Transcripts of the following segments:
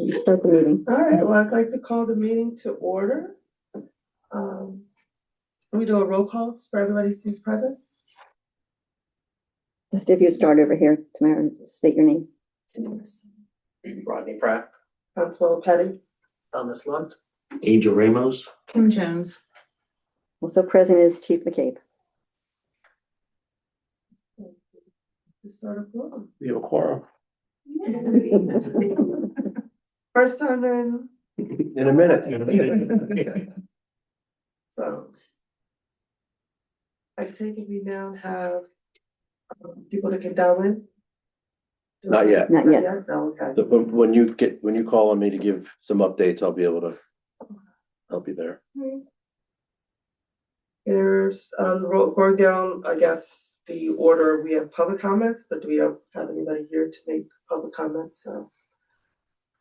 Start the meeting. All right, well, I'd like to call the meeting to order. We do a roll call for everybody who's present. Just if you start over here, Tamara, state your name. Rodney Pratt. Constable Petty. Thomas Lunt. Angel Ramos. Kim Jones. Also present is Chief McCabe. To start a forum. We have a quorum. First time in. In a minute. So. I take it we now have people that can dial in? Not yet. Not yet. No, okay. So when you call on me to give some updates, I'll be able to help you there. Here's going down, I guess, the order. We have public comments, but we don't have anybody here to make public comments, so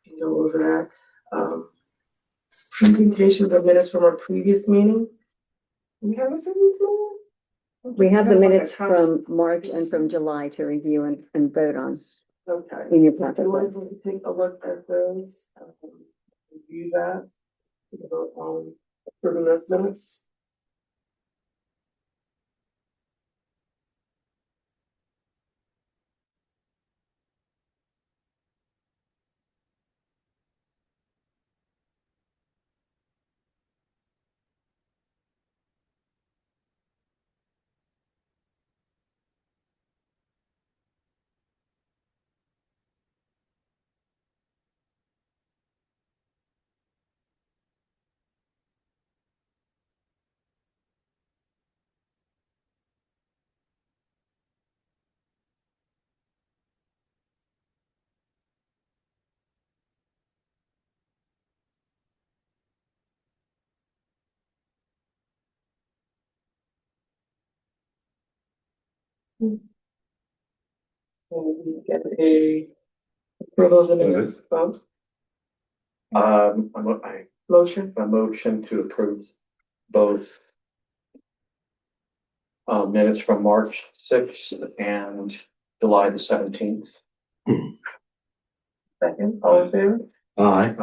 we can go over that. Presentations of minutes from our previous meeting. We have a previous meeting? We have the Like a minutes comments. from March and from July to review and vote on Okay. in your packet. You want to take a look at those, review that, vote on approving those minutes? And we get a approval of the minutes, vote, motion. A motion to approve both minutes from March 6th and July the 17th. Second, all in favor? Aye.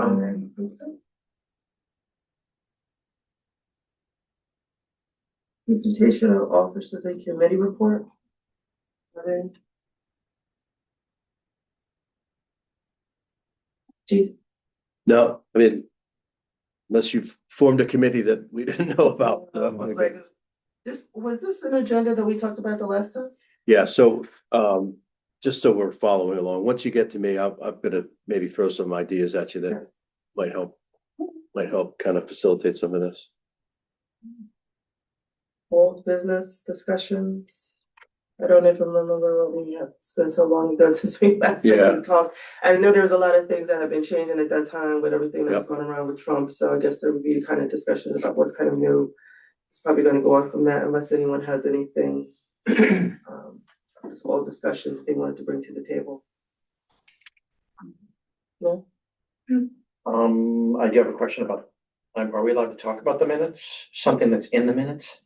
Presentation of officers and committee report. Okay. Chief, No, I mean, unless you've formed a committee that we didn't know about. was this an agenda that we talked about the last time? Yeah, so, just so we're following along, once you get to me, I'm gonna maybe throw some ideas at you that Sure. might help kind of facilitate some of this. Old business discussions. I don't even remember what we have. It's been so long ago since we last Yeah. talked. I know there's a lot of things that have been changing at that time with everything that's Yep. going around with Trump. So I guess there would be kind of discussions about what's kind of new. It's probably going to go on from that unless anyone has anything. Just all discussions they wanted to bring to the table. No? I do have a question about, are we allowed to talk about the minutes? Something that's in the minutes?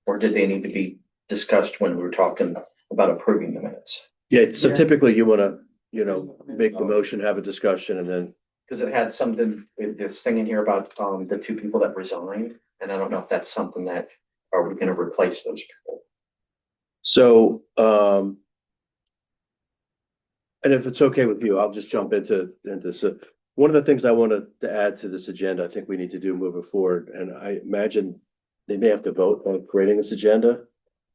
Or did they need to be discussed when we were talking about approving the minutes? Yeah, so Yes. typically you wanna, make the motion, have a discussion, and then, Because it had something with this thing in here about the two people that resigned, and I don't know if that's something that, are we gonna replace those people? so, and if it's okay with you, I'll just jump into so one of the things I wanted to add to this agenda, I think we need to do moving forward, and I imagine they may have to vote on creating this agenda,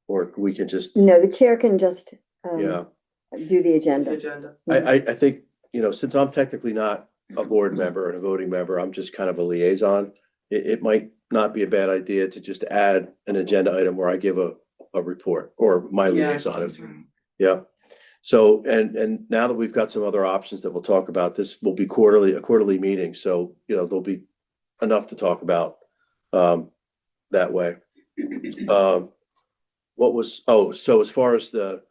or we can just, No, the chair can just yeah. do the agenda. Agenda. I think, since I'm technically not a board member and a voting member, I'm just kind of a liaison. It might not be a bad idea to just add an agenda item where I give a report or my liaison. Yeah. So, and now that we've got some other options that we'll talk about, this will be a quarterly meeting. So, there'll be enough to talk about, that way. So as far as the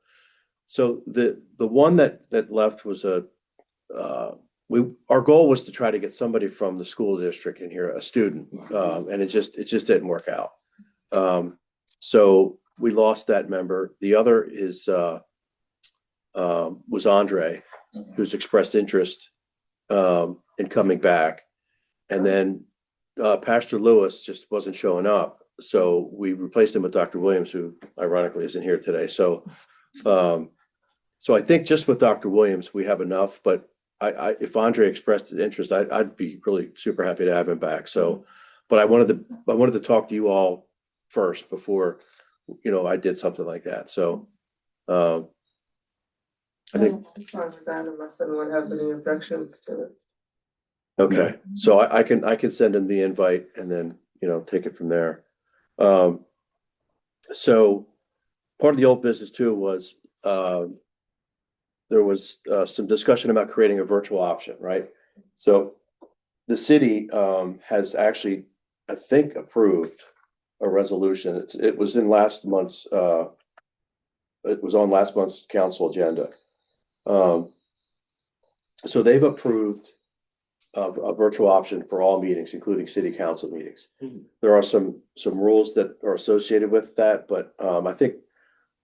one that left was our goal was to try to get somebody from the school district in here, a student, and it just didn't work out. So we lost that member. The other is was Andre, who's expressed interest. in coming back. And then Pastor Lewis just wasn't showing up. So we replaced him with Dr. Williams, who ironically isn't here today. So I think just with Dr. Williams, we have enough, but if Andre expressed an interest, I'd be really super happy to have him back. So, but I wanted to talk to you all first before, I did something like that. So, I think, It's fine with that unless anyone has any objections to it. okay, so I can send him the invite and then, take it from there. So part of the old business too was, there was some discussion about creating a virtual option, right? So the city has actually, I think, approved a resolution. It was in last month's it was on last month's council agenda. So they've approved a virtual option for all meetings, including city council meetings. There are some rules that are associated with that, but I think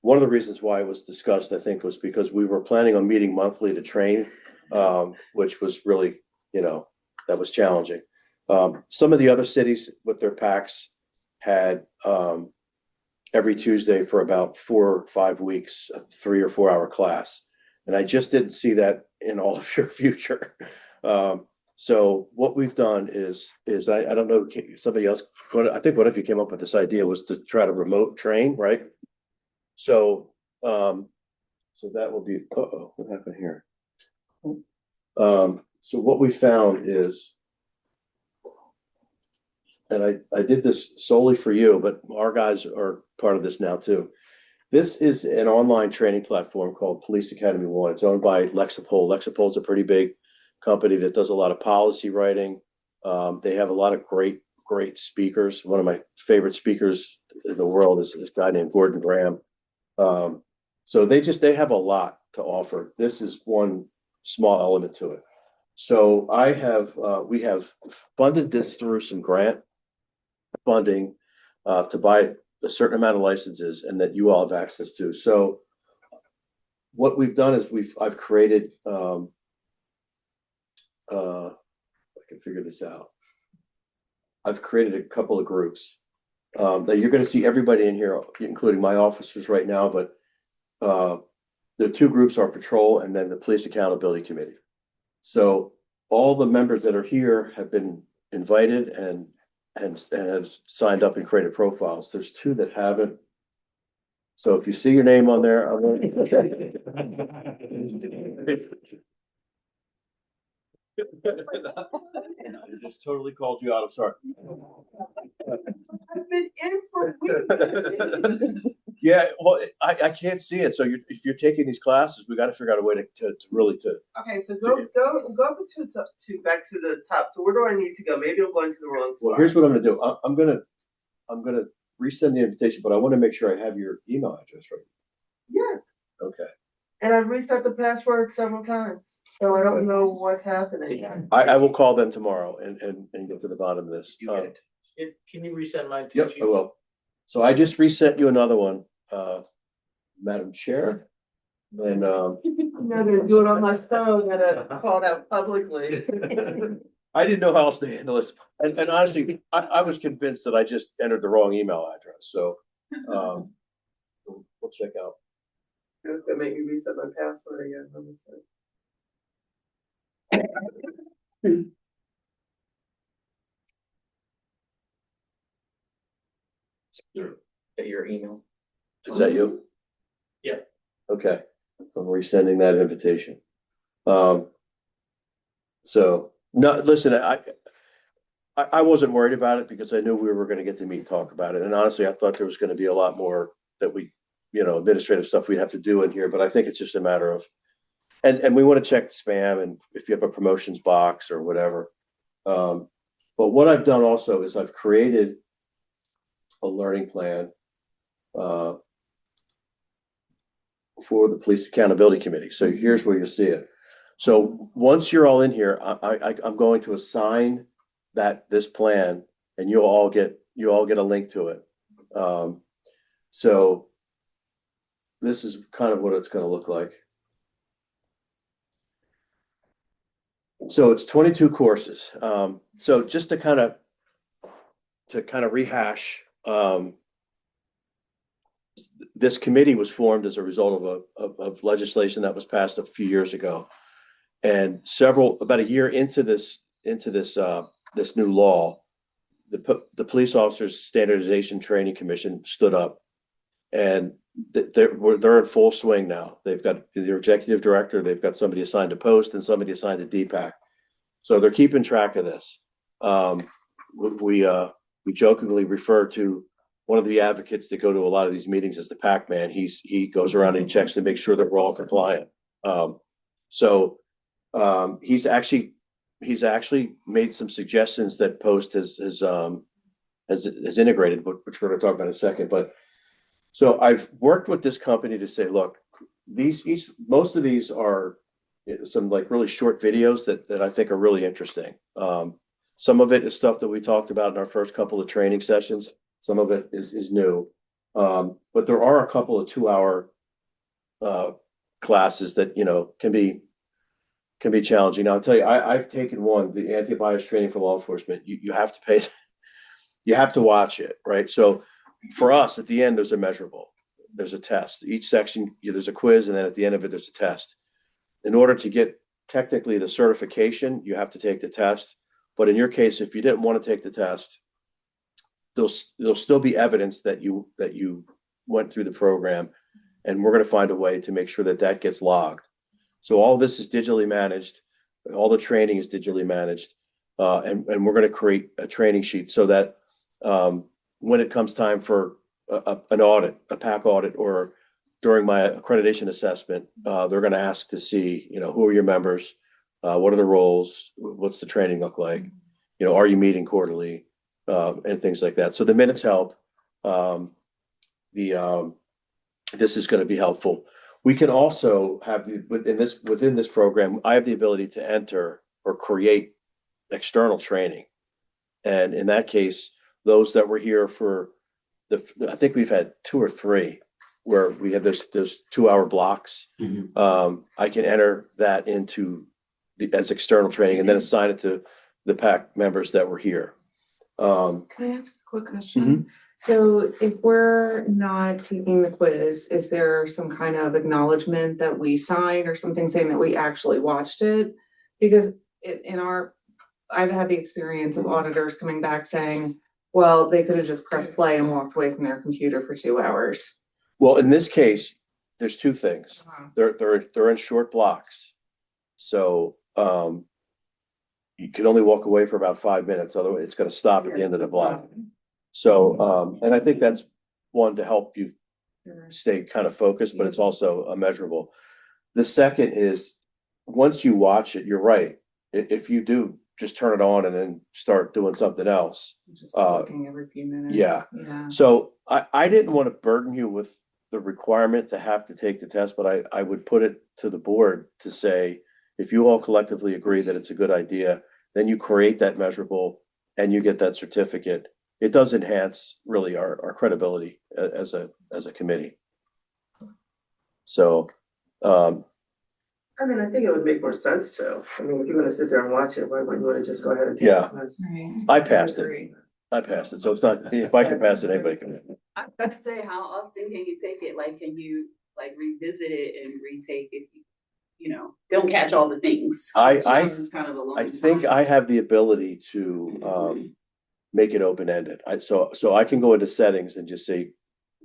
one of the reasons why it was discussed, I think, was because we were planning on meeting monthly to train, which was really, that was challenging. Some of the other cities with their PACs had every Tuesday for about 4 or 5 weeks, a 3 or 4 hour class. And I just didn't see that in all of your future. So what we've done is I don't know, somebody else, I think one of you came up with this idea was to try to remote train, right? So, so that will be, what happened here? So what we found is, and I did this solely for you, but our guys are part of this now too. This is an online training platform called Police Academy One. It's owned by Lexipol. Lexipol's a pretty big company that does a lot of policy writing. They have a lot of great speakers. One of my favorite speakers in the world is this guy named Gordon Graham. So they have a lot to offer. This is one small element to it. So we have funded this through some grant funding to buy a certain amount of licenses and that you all have access to. So what we've done is I've created, I can figure this out. I've created a couple of groups that you're going to see everybody in here, including my officers right now, but the 2 groups are patrol and then the police accountability committee. So all the members that are here have been invited and have signed up and created profiles. There's 2 that haven't. So if you see your name on there, I just totally called you out. I'm sorry. I've been in for weeks. Yeah, well, I can't see it. So if you're taking these classes, we got to figure out a way to really. Okay, so go to back to the top. So where do I need to go? Maybe I'm going to the wrong spot. Well, here's what I'm gonna do. I'm gonna resend the invitation, but I want to make sure I have your email address right. Yeah. Okay. And I've reset the password several times, so I don't know what's happening. I will call them tomorrow and get to the bottom of this. You get it. Can you resend mine too? Yep, I will. So I just reset you another one, Madam Chair. And I'm not gonna do it on my phone, gotta call it out publicly. I didn't know how else to handle this. And honestly, I was convinced that I just entered the wrong email address. So we'll check out. It's gonna make me reset my password again. Let me see. Get your email. Is that you? Yeah. Okay, so I'm resending that invitation. So no, listen, I wasn't worried about it because I knew we were going to get to meet and talk about it. And honestly, I thought there was going to be a lot more that administrative stuff we'd have to do in here, but I think it's just a matter of, and we want to check spam and if you have a promotions box or whatever. But what I've done also is I've created a learning plan for the Police Accountability Committee. So here's where you'll see it. So once you're all in here, I'm going to assign this plan, and you all get a link to it. So this is kind of what it's going to look like. So it's 22 courses. So just to kind of rehash, this committee was formed as a result of legislation that was passed a few years ago. And about a year into this new law, the Police Officers Standardization Training Commission stood up, and they're in full swing now. They've got their executive director, they've got somebody assigned to post and somebody assigned to DPAC. So they're keeping track of this. We jokingly refer to one of the advocates that go to a lot of these meetings as the Pac-Man. He goes around and checks to make sure that we're all compliant. He's actually made some suggestions that Post has integrated, which we're going to talk about in a second. But so I've worked with this company to say, look, most of these are some like really short videos that I think are really interesting. Some of it is stuff that we talked about in our first couple of training sessions. Some of it is new. But there are a couple of 2-hour classes that, can be challenging. Now I'll tell you, I've taken one, the anti-bias training for law enforcement. You have to pay, you have to watch it, right? So for us, at the end, there's a measurable, there's a test. Each section, there's a quiz, and then at the end of it, there's a test. In order to get technically the certification, you have to take the test. But in your case, if you didn't want to take the test, there'll still be evidence that you went through the program, and we're going to find a way to make sure that gets logged. So all this is digitally managed. All the training is digitally managed, and we're going to create a training sheet so that when it comes time for an audit, a PAC audit, or during my accreditation assessment, they're going to ask to see, who are your members, what are the roles, what's the training look like, are you meeting quarterly, and things like that. So the minutes help. This is going to be helpful. We can also have within this program, I have the ability to enter or create external training. And in that case, those that were here for I think we've had 2 or 3 where we have those 2-hour blocks. Mm-hmm. I can enter that into as external training and then assign it to the PAC members that were here. Can I ask a quick question? Mhm. So if we're not taking the quiz, is there some kind of acknowledgement that we sign or something saying that we actually watched it? Because I've had the experience of auditors coming back saying, well, they could have just pressed play and walked away from their computer for 2 hours. Well, in this case, there's 2 things. Uh-huh. They're in short blocks. So you can only walk away for about 5 minutes, otherwise it's going to stop at the end of the block. So and I think that's one to help you stay kind of focused, but it's also a measurable. The second is once you watch it, you're right. If you do just turn it on and then start doing something else. Just looking every few minutes. Yeah. Yeah. So I didn't want to burden you with the requirement to have to take the test, but I would put it to the board to say, if you all collectively agree that it's a good idea, then you create that measurable and you get that certificate. It does enhance really our credibility as a committee. So, I mean, I think it would make more sense to. I mean, if you're gonna sit there and watch it, why wouldn't you wanna just go ahead and take Yeah. it? That's- Right. I passed it. agree. So it's not, if I can pass it, anybody can. I was about to say, how often can you take it? Like, can you like revisit it and retake if you don't catch all the things? 2 hours is kind of a long I think time. I have the ability to make it open-ended. So I can go into settings and just say,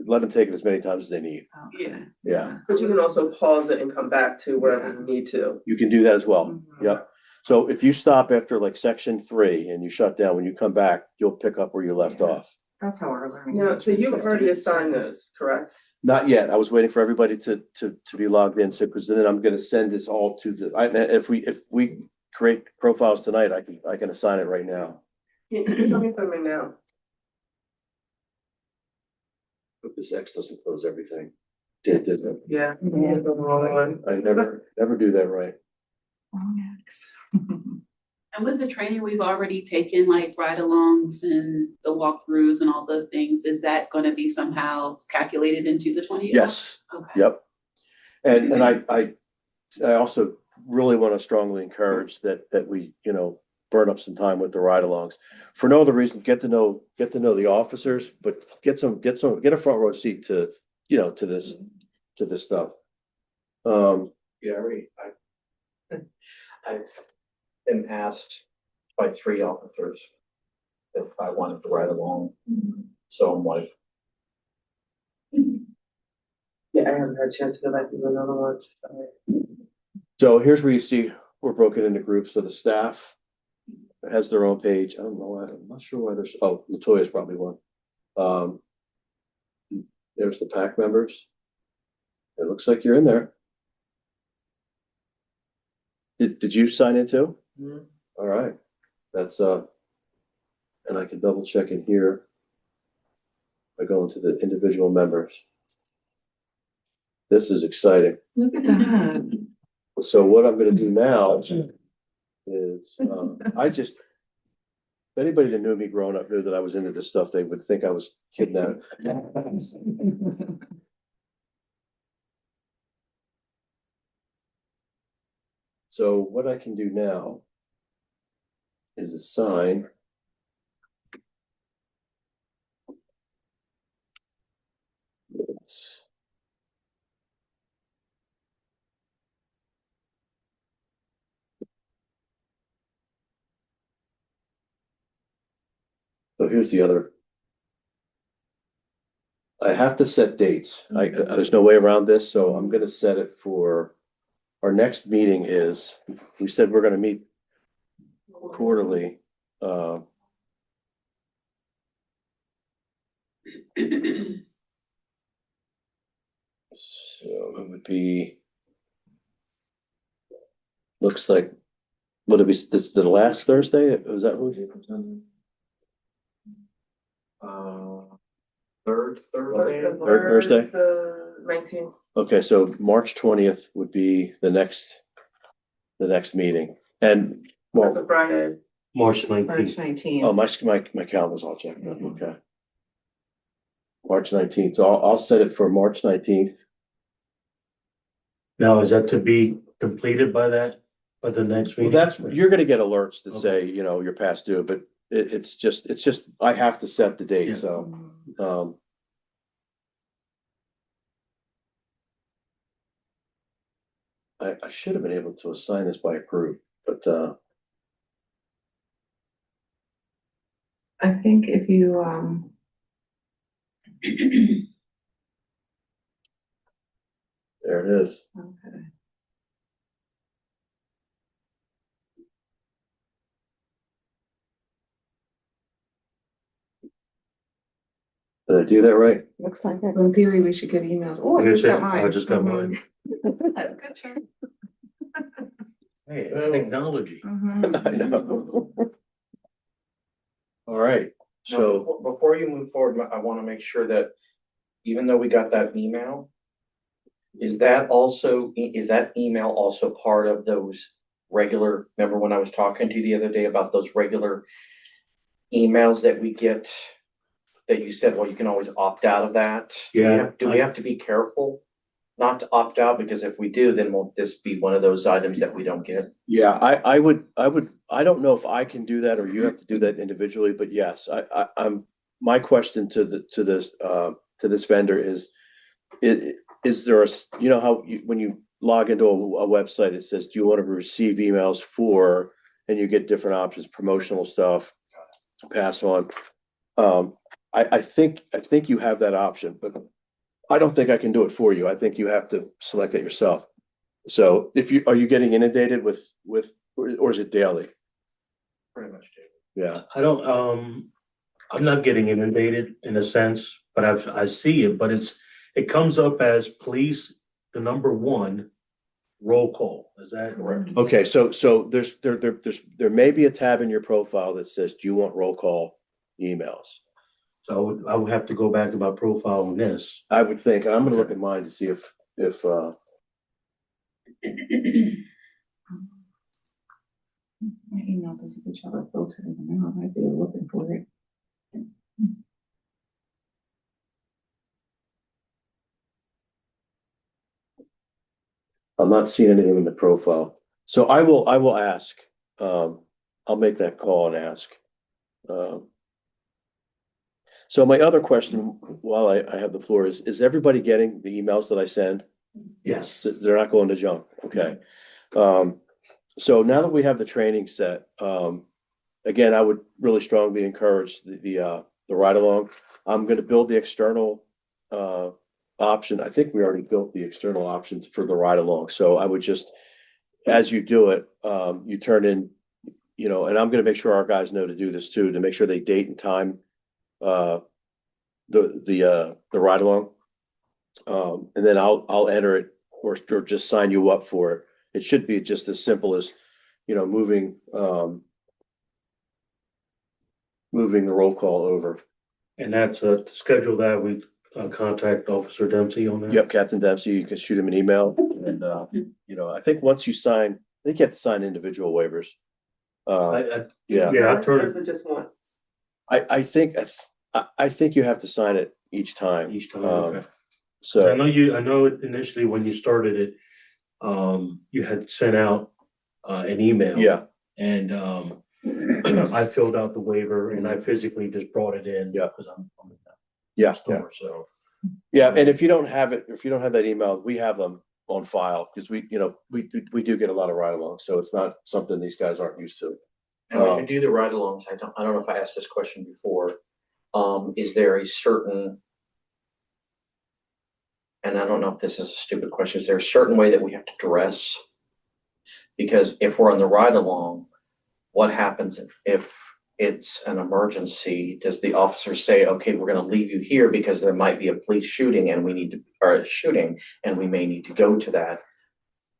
let them take it as many times as they need. Yeah. Yeah, But you can also pause it and come back to wherever you need to. you can do that as well. Mhm. Yep. So if you stop after like section 3 and you shut down, when you come back, you'll pick up where you left Yeah. off. That's how our learning. Yeah, so you've system already is. assigned those, correct? Not yet. I was waiting for everybody to be logged in. So, because then I'm gonna send this all to if we create profiles tonight, I can assign it right now. Can you tell me if I'm in now? But this X doesn't close everything. Did it? Yeah. Yeah. The wrong one. I never do that right. And with the training we've already taken, like ride-alongs and the walkthroughs and all the things, is that going to be somehow calculated into the 20? Yes. Okay. Yep. And I also really want to strongly encourage that we, burn up some time with the ride-alongs. For no other reason, get to know the officers, but get a front row seat to, to this stuff. Gary, I've been asked by 3 officers if I wanted to ride along. So I'm like, Yeah, I haven't had a chance to go back to another one. So here's where you see we're broken into groups. So the staff has their own page. I don't know why, I'm not sure why there's, oh, Latoya's probably one. There's the PAC members. It looks like you're in there. Did you sign in too? Mhm. All right. That's and I can double check in here by going to the individual members. This is exciting. Look at that. So what I'm gonna do now is, if anybody that knew me growing up knew that I was into this stuff, they would think I was kidnapped. So what I can do now is assign. This. So here's the other. I have to set dates. There's no way around this, so I'm gonna set it for, our next meeting is, we said we're gonna meet quarterly. So it would be, looks like, would it be, this the last Thursday? Was that what we? third Thursday. The Thursday? is the 19th. Okay, so March 20th would be the next meeting. And, That's well, a Friday. March March 19th. 19th. oh, my calendar's all checked out, okay. March 19th, so I'll set it for March 19th. Now, is that to be completed by the next Well, meeting? you're gonna get alerts that Okay. say, you're past due, but it's just, I have to set the date, Yeah. so, I should have been able to assign this by group, but, I think if you, there it is. okay. Did I do that right? Looks like that. In theory, we should get emails. Oh, I just got mine. I just got Mhm. mine. Good job. Hey, technology. Mhm. I know. All right, Now, so, before you move forward, I want to make sure that even though we got that email, is that email also part of those regular, remember when I was talking to you the other day about those regular emails that we get that you said, well, you can always opt out of that? Yeah, Do we have to be careful not to opt out? Because if we do, then won't this be one of those items that we don't get? yeah, I don't know if I can do that or you have to do that individually, but yes, my question to this vendor is there how when you log into a website, it says, do you want to receive emails for, and you get different options, promotional stuff, pass on. I think you have that option, but I don't think I can do it for you. I think you have to select it yourself. So are you getting inundated with, or is it daily? Pretty much do. Yeah. I don't, I'm not getting inundated in a sense, but I see it, but it comes up as please, the number 1, roll call. Is that correct? Okay, so there may be a tab in your profile that says, do you want roll call emails? So I would have to go back to my profile on this. I would think, and I'm gonna look at mine to see if My email doesn't get y'all a filter in the mail. I might be looking for it. I'm not seeing anything in the profile. So I will ask, I'll make that call and ask. Um, So my other question, while I have the floor, is everybody getting the emails that I send? Yes. They're not going to junk, okay? So now that we have the training set, again, I would really strongly encourage the ride along. I'm gonna build the external option. I think we already built the external options for the ride along, so I would just, as you do it, you turn in, and I'm gonna make sure our guys know to do this too, to make sure they date and time the ride along. And then I'll enter it or just sign you up for it. It should be just as simple as, moving the roll call over. And that's, to schedule that, we contact Officer Dempsey on that? Yep, Captain Dempsey, you can shoot him an email and, I think once you sign, they get to sign individual waivers. Yeah, Yeah, I Or turn is it just one? I think you have to sign it each time. each time, okay. I So, know initially when you started it, you had sent out, an email. yeah, And, I filled out the waiver and I physically just brought it in. Yeah. Cause I'm in the yeah. store, so. Yeah, and if you don't have that email, we have them on file, because we do get a lot of ride-alongs, so it's not something these guys aren't used to. And when you do the ride-alongs, I don't know if I asked this question before, is there a certain, and I don't know if this is a stupid question, is there a certain way that we have to dress? Because if we're on the ride-along, what happens if it's an emergency? Does the officer say, okay, we're gonna leave you here because there might be a police shooting and or a shooting and we may need to go to that?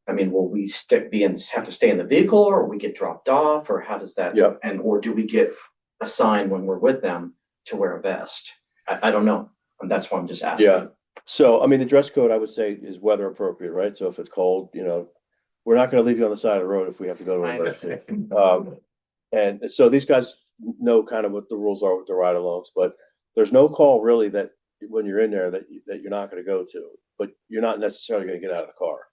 I mean, will we have to stay in the vehicle, or we get dropped off, or how does that? Yeah. Or do we get assigned when we're with them to wear a vest? I don't know. And that's why I'm just asking. Yeah, so, I mean, the dress code, I would say, is weather appropriate, right? So if it's cold, we're not gonna leave you on the side of the road if we have to go to a I emergency. And so these guys know kind of what the rules are with the ride-alongs, but there's no call really that when you're in there that you're not gonna go to, but you're not necessarily gonna get out of the car.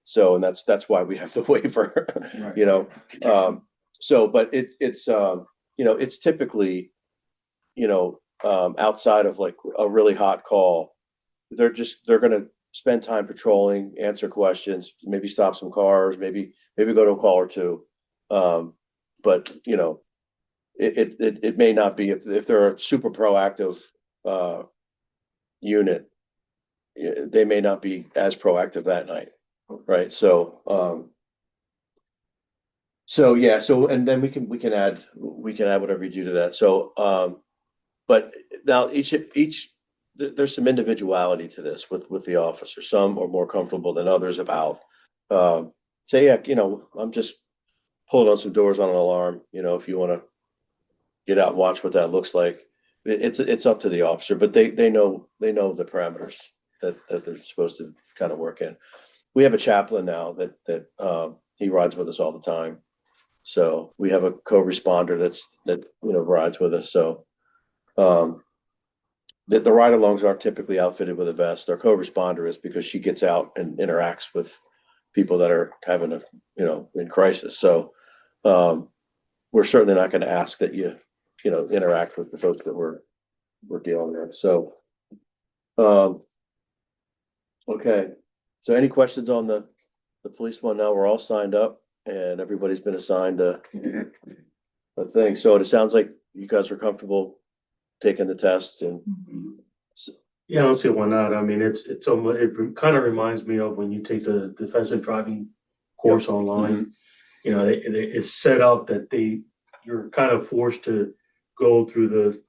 So, and that's why we have the waiver, so, but it's it's typically, outside of like a really hot call, they're gonna spend time patrolling, answer questions, maybe stop some cars, maybe go to a call or two. But it may not be, if they're a super proactive unit, they may not be as proactive that night, right? So yeah, and then we can add whatever you do to that. So but now there's some individuality to this with the officer. Some are more comfortable than others about say, yeah, I'm just pulling on some doors on an alarm, if you want to get out and watch what that looks like. It's up to the officer, but they know the parameters that they're supposed to kind of work in. We have a chaplain now that he rides with us all the time. So we have a co-responder that rides with us. So the ride-alongs aren't typically outfitted with a vest. Our co-responder is, because she gets out and interacts with people that are having in crisis. So we're certainly not going to ask that you interact with the folks that we're dealing with. So okay. So any questions on the police one? Now we're all signed up and everybody's been assigned a thing. So it sounds like you guys are comfortable taking the test and. Yeah, I don't see why not. I mean, it kind of reminds me of when you take the defensive driving course online. It's set up that you're kind of forced to go through the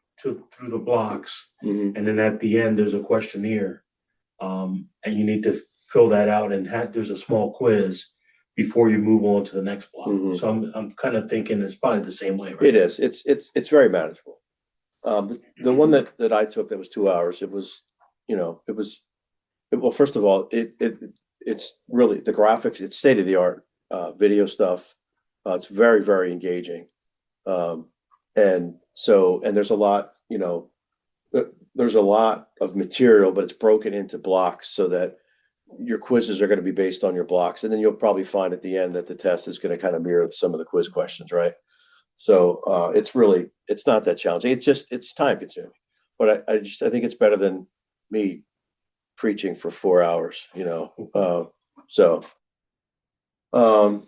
blocks, and then at the end there's a questionnaire, and you need to fill that out, and there's a small quiz before you move on to the next block. So I'm kind of thinking it's probably the same way, right? It is. It's very manageable. The one that I took that was 2 hours. It was, well, first of all, it's really the graphics. It's state of the art video stuff. It's very, very engaging. And there's a lot, there's a lot of material, but it's broken into blocks so that your quizzes are gonna be based on your blocks, and then you'll probably find at the end that the test is gonna kind of mirror some of the quiz questions, right? So, it's not that challenging. It's time consuming. But I think it's better than me preaching for 4 hours, so. All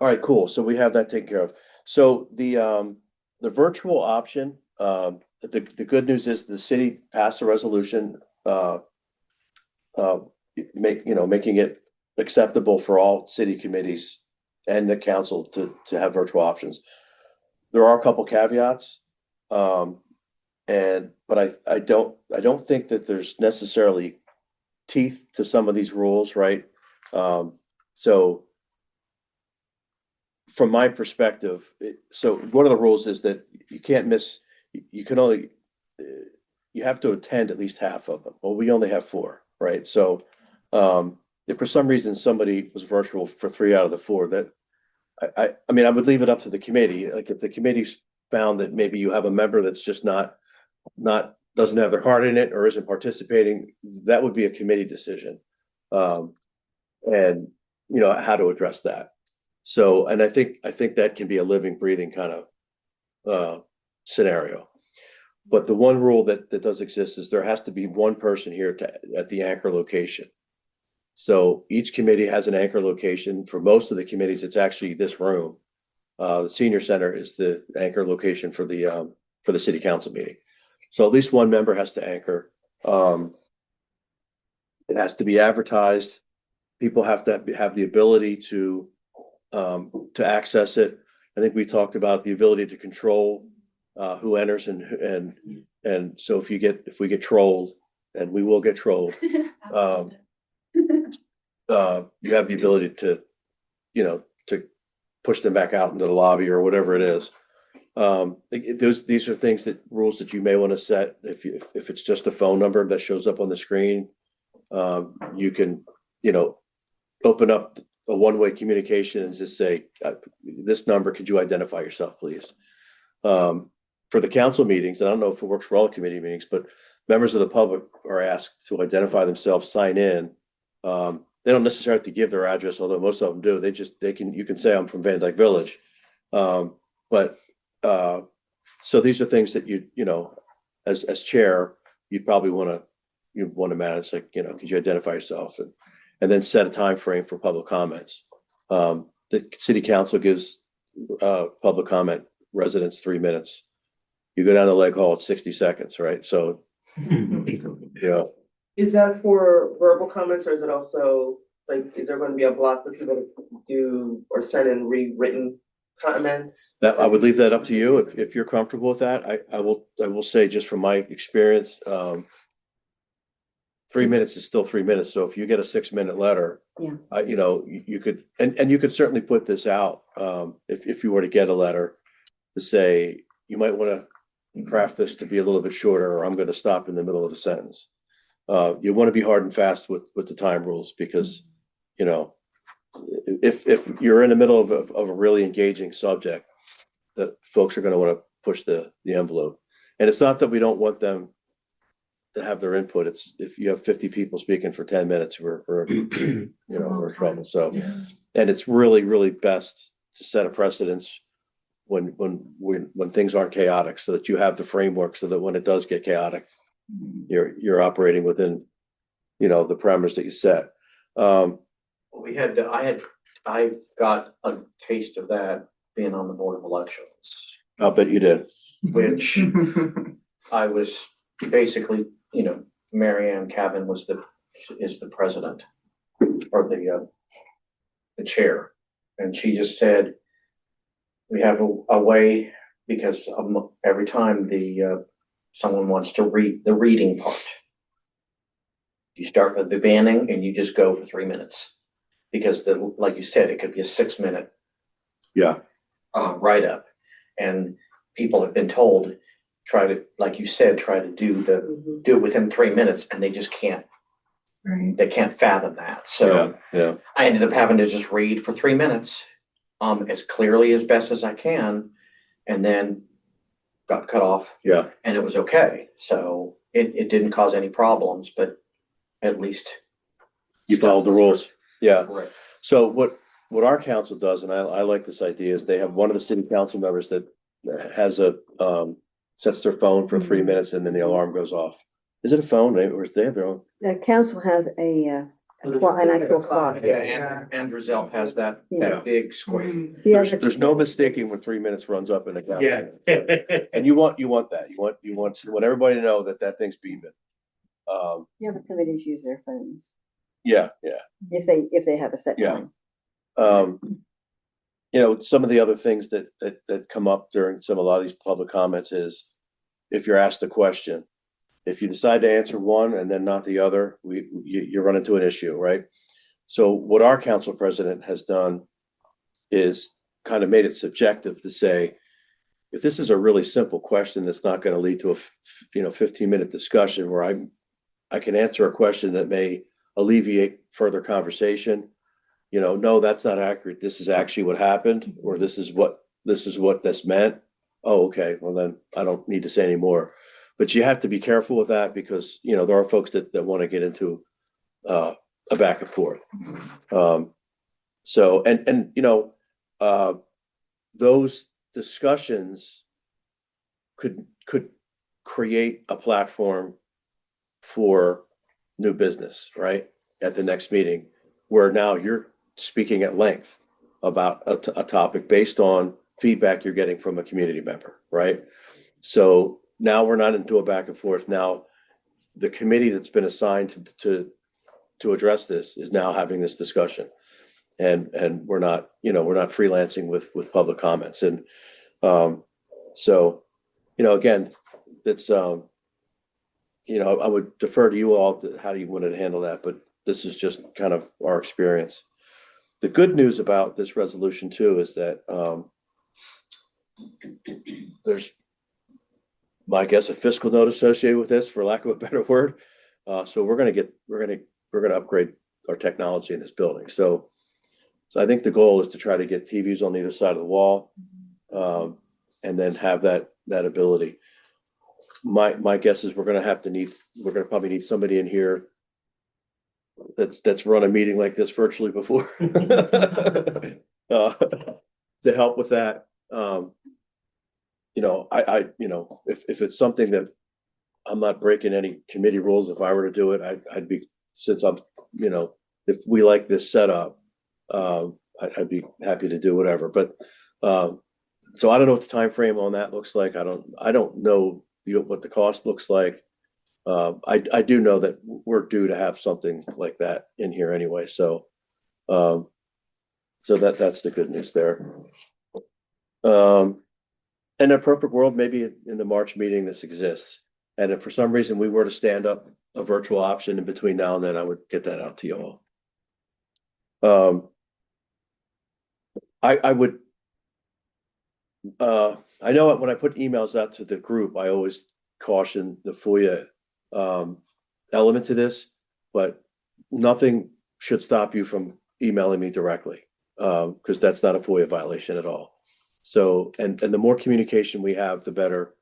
right, cool. So we have that taken care of. So the virtual option, the good news is the city passed a resolution, making it acceptable for all city committees and the council to have virtual options. There are a couple caveats. But I don't think that there's necessarily teeth to some of these rules, right? So from my perspective, so one of the rules is that you can't miss, you can only, you have to attend at least half of them. Well, we only have 4, right? So, if for some reason somebody was virtual for 3 out of the 4, that I mean, I would leave it up to the committee. Like if the committee's found that maybe you have a member that's just not doesn't have their heart in it or isn't participating, that would be a committee decision. And how to address that. So, and I think that can be a living, breathing kind of scenario. But the one rule that does exist is there has to be one person here at the anchor location. So each committee has an anchor location. For most of the committees, it's actually this room. The senior center is the anchor location for the city council meeting. So at least one member has to anchor. It has to be advertised. People have to have the ability to access it. I think we talked about the ability to control who enters and so if we get trolled, and we will get trolled, you have the ability to push them back out into the lobby or whatever it is. These are rules that you may want to set. If it's just a phone number that shows up on the screen, you can open up a one-way communication and just say, this number, could you identify yourself, please? For the council meetings, I don't know if it works for all the committee meetings, but members of the public are asked to identify themselves, sign in. They don't necessarily have to give their address, although most of them do. You can say I'm from Van Dyke Village. So these are things that as chair, you'd probably want to manage, like, could you identify yourself and then set a time frame for public comments. The city council gives public comment residents 3 minutes. You go down to Leg Hall, it's 60 seconds, right? So, Is that for verbal comments, or is it also, is there going to be a block for people to do or send in rewritten comments? That I would leave that up to you if you're comfortable with that. I will say, just from my experience, 3 minutes is still 3 minutes. So if you get a 6-minute letter, Yeah. you could, and you could certainly put this out, if you were to get a letter to say, you might want to craft this to be a little bit shorter, or I'm going to stop in the middle of a sentence. You want to be hard and fast with the time rules, because, if you're in the middle of a really engaging subject, that folks are going to want to push the envelope. And it's not that we don't want them to have their input. It's if you have 50 people speaking for 10 minutes, we're in trouble. So, and it's really, really best to set a precedence when things aren't chaotic, so that you have the framework, so that when it does get chaotic, you're operating within, the parameters that you set. I got a taste of that being on the Board of Elections, I'll bet you did. which I was basically, Mary Ann Cavan is the president, or the chair. And she just said, we have a way, because every time someone wants to read the reading part, you start with the banning and you just go for 3 minutes, because like you said, it could be a 6-minute write-up, and people have been told, like you said, try to do it within 3 minutes, and they just can't. Right. They can't fathom that. So Yeah. I ended up having to just read for 3 minutes, as clearly as best as I can, and then got cut off. Yeah. And it was okay. So it didn't cause any problems, but at least You followed the rules. Yeah. Correct. So what our council does, and I like this idea, is they have one of the city council members that has sets their phone for 3 minutes and then the alarm goes off. Is it a phone? Or they have their own? The council has an actual clock. Yeah, and Roselle has that, Yeah. that big square. The other- There's no mistaking when 3 minutes runs up in the council. Yeah. And you want that. You want everybody to know that thing's beeping. The other committees use their phones Yeah. if they have a set Yeah. time. Some of the other things that come up during a lot of these public comments is if you're asked a question, if you decide to answer one and then not the other, you run into an issue, right? So what our council president has done is kind of made it subjective to say, if this is a really simple question that's not going to lead to a 15-minute discussion where I can answer a question that may alleviate further conversation. No, that's not accurate. This is actually what happened, or this is what this meant. Oh, okay. Well, then I don't need to say any more. But you have to be careful with that because, there are folks that want to get into a back and forth. Those discussions could create a platform for new business, right? At the next meeting, where now you're speaking at length about a topic based on feedback you're getting from a community member, right? So now we're not into a back and forth. Now the committee that's been assigned to address this is now having this discussion, and we're not freelancing with public comments. And again, it's I would defer to you all to how you wanted to handle that, but this is just kind of our experience. The good news about this resolution too is that there's, I guess, a fiscal note associated with this, for lack of a better word. So we're gonna upgrade our technology in this building. So I think the goal is to try to get TVs on either side of the wall, and then have that ability. My guess is we're gonna probably need somebody in here that's run a meeting like this virtually before to help with that. If it's something that I'm not breaking any committee rules, if I were to do it, I'd be, since I'm, if we like this setup, I'd be happy to do whatever. But so I don't know what the time frame on that looks like. I don't know what the cost looks like. I do know that we're due to have something like that in here anyway. So that's the good news there. In a perfect world, maybe in the March meeting this exists. And if for some reason we were to stand up a virtual option in between now and then, I would get that out to you all. I would, I know when I put emails out to the group, I always caution the FOIA element to this, but nothing should stop you from emailing me directly, because that's not a FOIA violation at all. So, and the more communication we have, the better,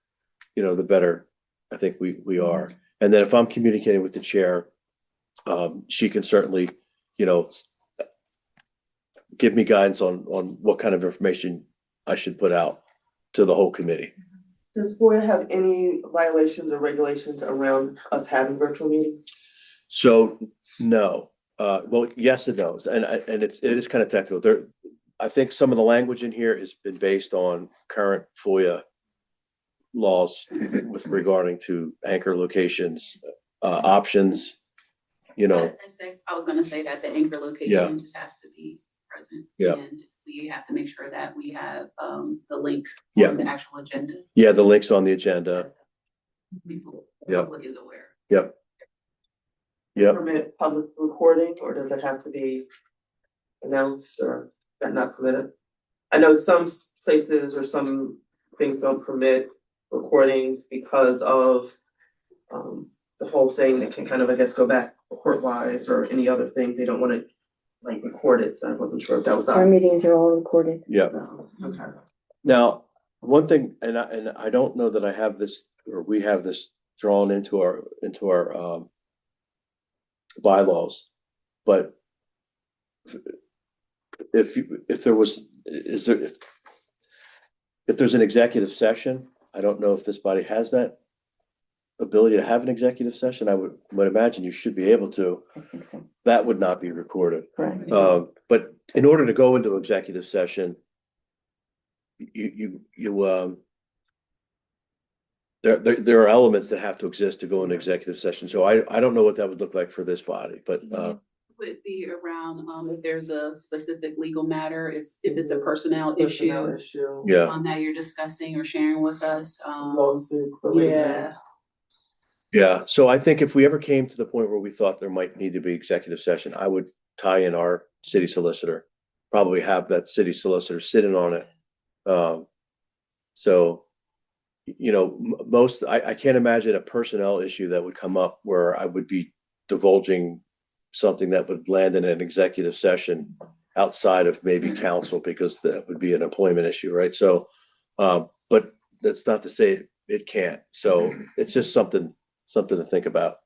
the better I think we are. And then if I'm communicating with the chair, she can certainly, give me guidance on what kind of information I should put out to the whole committee. Does FOIA have any violations or regulations around us having virtual meetings? So no, well, yes and no, and it is kind of technical. I think some of the language in here has been based on current FOIA laws with regarding to anchor locations, options. I was gonna say that the anchor location just has to be present. Yeah. And we have to make sure that we have the link Yeah. on the actual agenda. Yeah, the links on the agenda. People, Yeah. public is aware. Yep. Yep. Permit public recording, or does it have to be announced, or that not permitted? I know some places or some things don't permit recordings because of the whole thing that can kind of, I guess, go back court-wise, or any other thing. They don't want to like record it, so I wasn't sure if that was Our meetings are all recorded. Yeah. Okay. Now, one thing, and I don't know that I have this, or we have this drawn into our bylaws, but if there was, is there, if there's an executive session, I don't know if this body has that ability to have an executive session. I would imagine you should be able to. I think so, That would not be recorded. correct. But in order to go into executive session, there are elements that have to exist to go into executive session. So I don't know what that would look like for this body, but Would it be around, if there's a specific legal matter, if it's a personnel Personnel issue, issue. yeah, that you're discussing or sharing with us, Lawsuit. related. yeah. yeah. So I think if we ever came to the point where we thought there might need to be executive session, I would tie in our city solicitor, probably have that city solicitor sit in on it. So, you know, I can't imagine a personnel issue that would come up where I would be divulging something that would land in an executive session outside of maybe council, because that would be an employment issue, right? So, but that's not to say it can't. So it's just something to think about.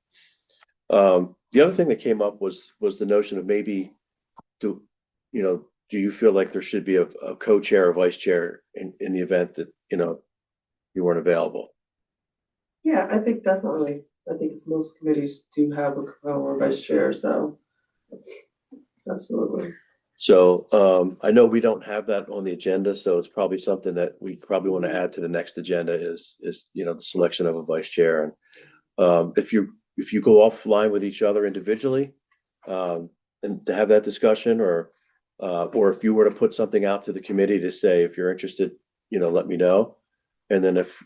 The other thing that came up was the notion of maybe do you feel like there should be a co-chair or vice chair in the event that, you weren't available? Yeah, I think definitely. I think it's most committees do have a or vice chair, so absolutely. So I know we don't have that on the agenda, so it's probably something that we probably want to add to the next agenda is the selection of a vice chair. And if you go offline with each other individually, and to have that discussion, or if you were to put something out to the committee to say, if you're interested, let me know. And then if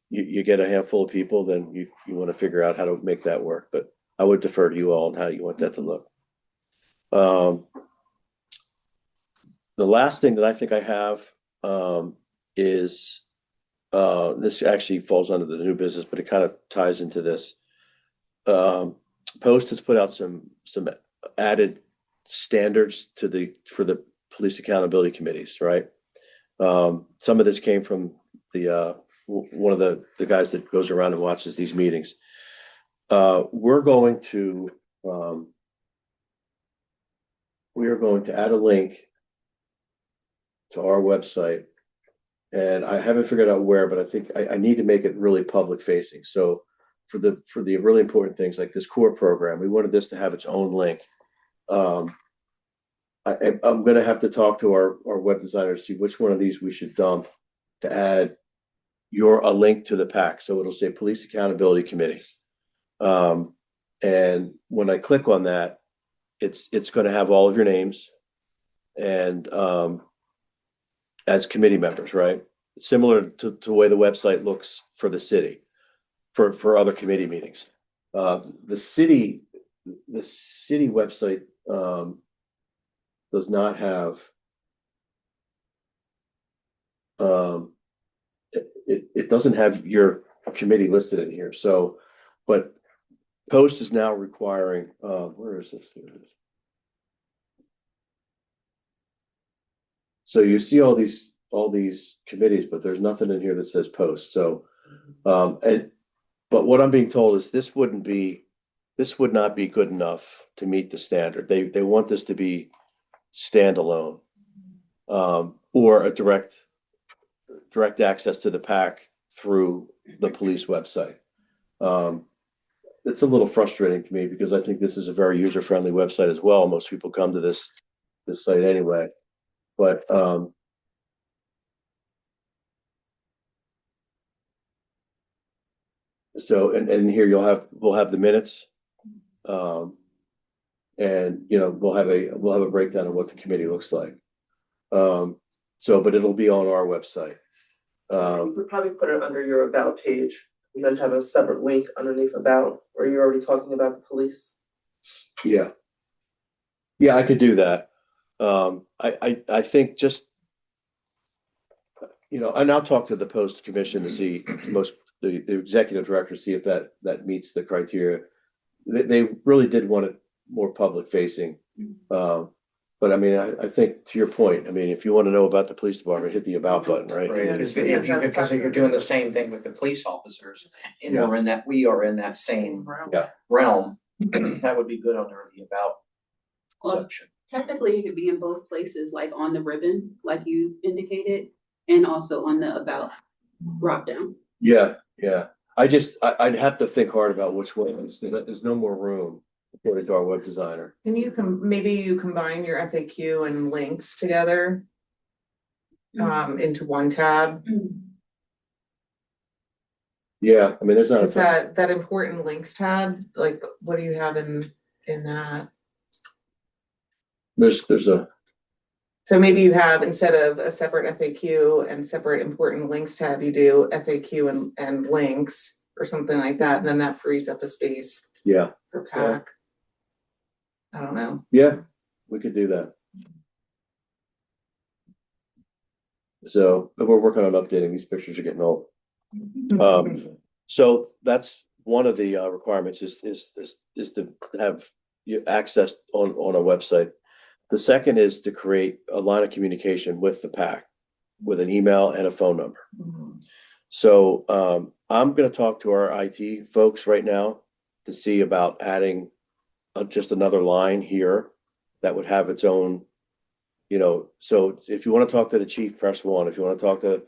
you get a handful of people, then you want to figure out how to make that work. But I would defer to you all on how you want that to look. The last thing that I think I have is this actually falls under the new business, but it kind of ties into this. Post has put out some added standards for the police accountability committees, right? Some of this came from one of the guys that goes around and watches these meetings. We're going to add a link to our website, and I haven't figured out where, but I think I need to make it really public facing. So for the really important things like this core program, we wanted this to have its own link. I'm going to have to talk to our web designer to see which one of these we should dump to add a link to the pack. So it'll say Police Accountability Committee. And when I click on that, it's going to have all of your names and as committee members, right? Similar to the way the website looks for the city, for other committee meetings. The city website does not have it doesn't have your committee listed in here. So, but Post is now requiring where is this? Here it is. So you see all these committees, but there's nothing in here that says Post. So but what I'm being told is this would not be good enough to meet the standard. They want this to be standalone, or a direct access to the pack through the police website. It's a little frustrating to me because I think this is a very user-friendly website as well. Most people come to this site anyway, but so and here we'll have the minutes, and we'll have a breakdown of what the committee looks like. So, but it'll be on our website. We could probably put it under your about page and then have a separate link underneath about where you're already talking about the police. Yeah, I could do that. I think just and I'll talk to the Post Commission to see the executive director, see if that meets the criteria. They really did want it more public facing. But I mean, I think to your point, I mean, if you want to know about the police department, hit the about button, right? Right, because you're doing the same thing with the police officers, and we are in that same Yeah. realm. that would be good under the about Well, section. technically, it could be in both places, like on the ribbon, like you indicated, and also on the about drop down. Yeah, yeah. I'd have to think hard about which way, because there's no more room according to our web designer. Can you maybe you combine your FAQ and links together into one tab? Yeah, I mean, there's not. Is that important links tab? Like, what do you have in that? There's a, So maybe you have, instead of a separate FAQ and separate important links tab, you do FAQ and links or something like that, and then that frees up a space yeah, for PAC. I don't know. yeah, we could do that. So, but we're working on updating. These pictures are getting old. So that's one of the requirements is to have you access on a website. The second is to create a line of communication with the PAC with an email and a phone number. So I'm going to talk to our IT folks right now to see about adding just another line here that would have its own, so if you want to talk to the chief, press 1. If you want to talk to,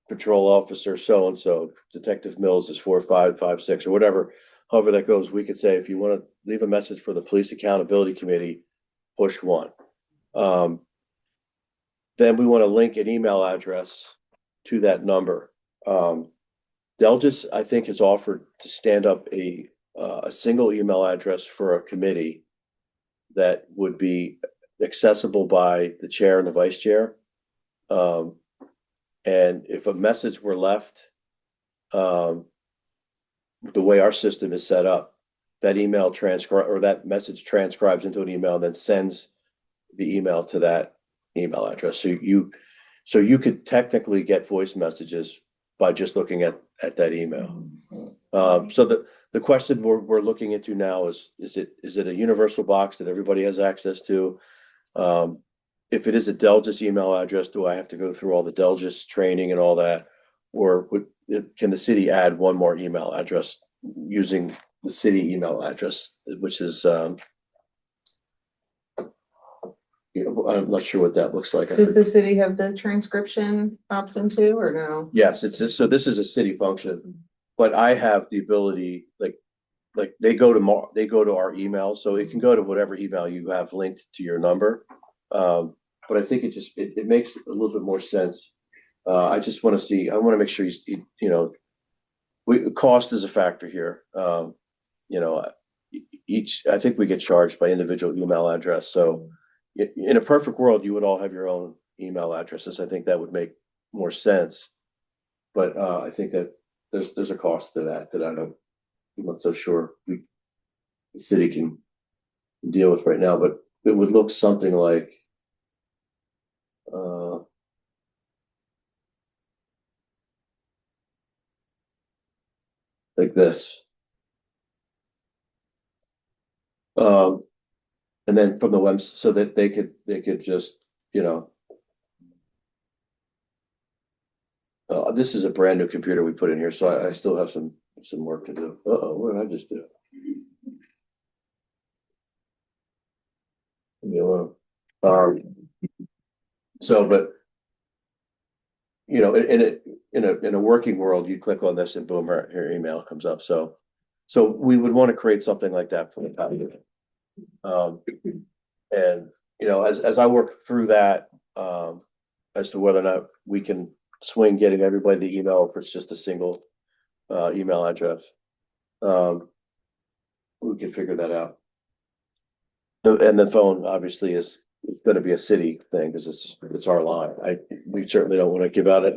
patrol officer so-and-so, Detective Mills is 4556 or whatever, however that goes, we could say, if you want to leave a message for the Police Accountability Committee, push 1. Then we want to link an email address to that number. Delgis, I think, has offered to stand up a single email address for a committee that would be accessible by the chair and the vice chair. And if a message were left, the way our system is set up, that email that message transcribes into an email and then sends the email to that email address. So you could technically get voice messages by just looking at that email. So the question we're looking into now is it a universal box that everybody has access to? If it is a Delgis email address, do I have to go through all the Delgis training and all that? Or can the city add one more email address using the city email address, which is, I'm not sure what that looks like. Does the city have the transcription option too, or no? Yes, so this is a city function, but I have the ability, like they go to our email, so it can go to whatever email you have linked to your number. But I think it makes a little bit more sense. I just want to make sure cost is a factor here. I think we get charged by individual email address. So in a perfect world, you would all have your own email addresses. I think that would make more sense. But I think that there's a cost to that I'm not so sure the city can deal with right now. But it would look something like this. And then from the website, so that they could just, this is a brand new computer we put in here, so I still have some work to do. What did I just do? Leave me alone. But in a working world, you click on this and boom, her email comes up. So we would want to create something like that for the town. And as I work through that, as to whether or not we can swing getting everybody the email, if it's just a single email address, we can figure that out. And the phone obviously is going to be a city thing because it's our line. We certainly don't want to give out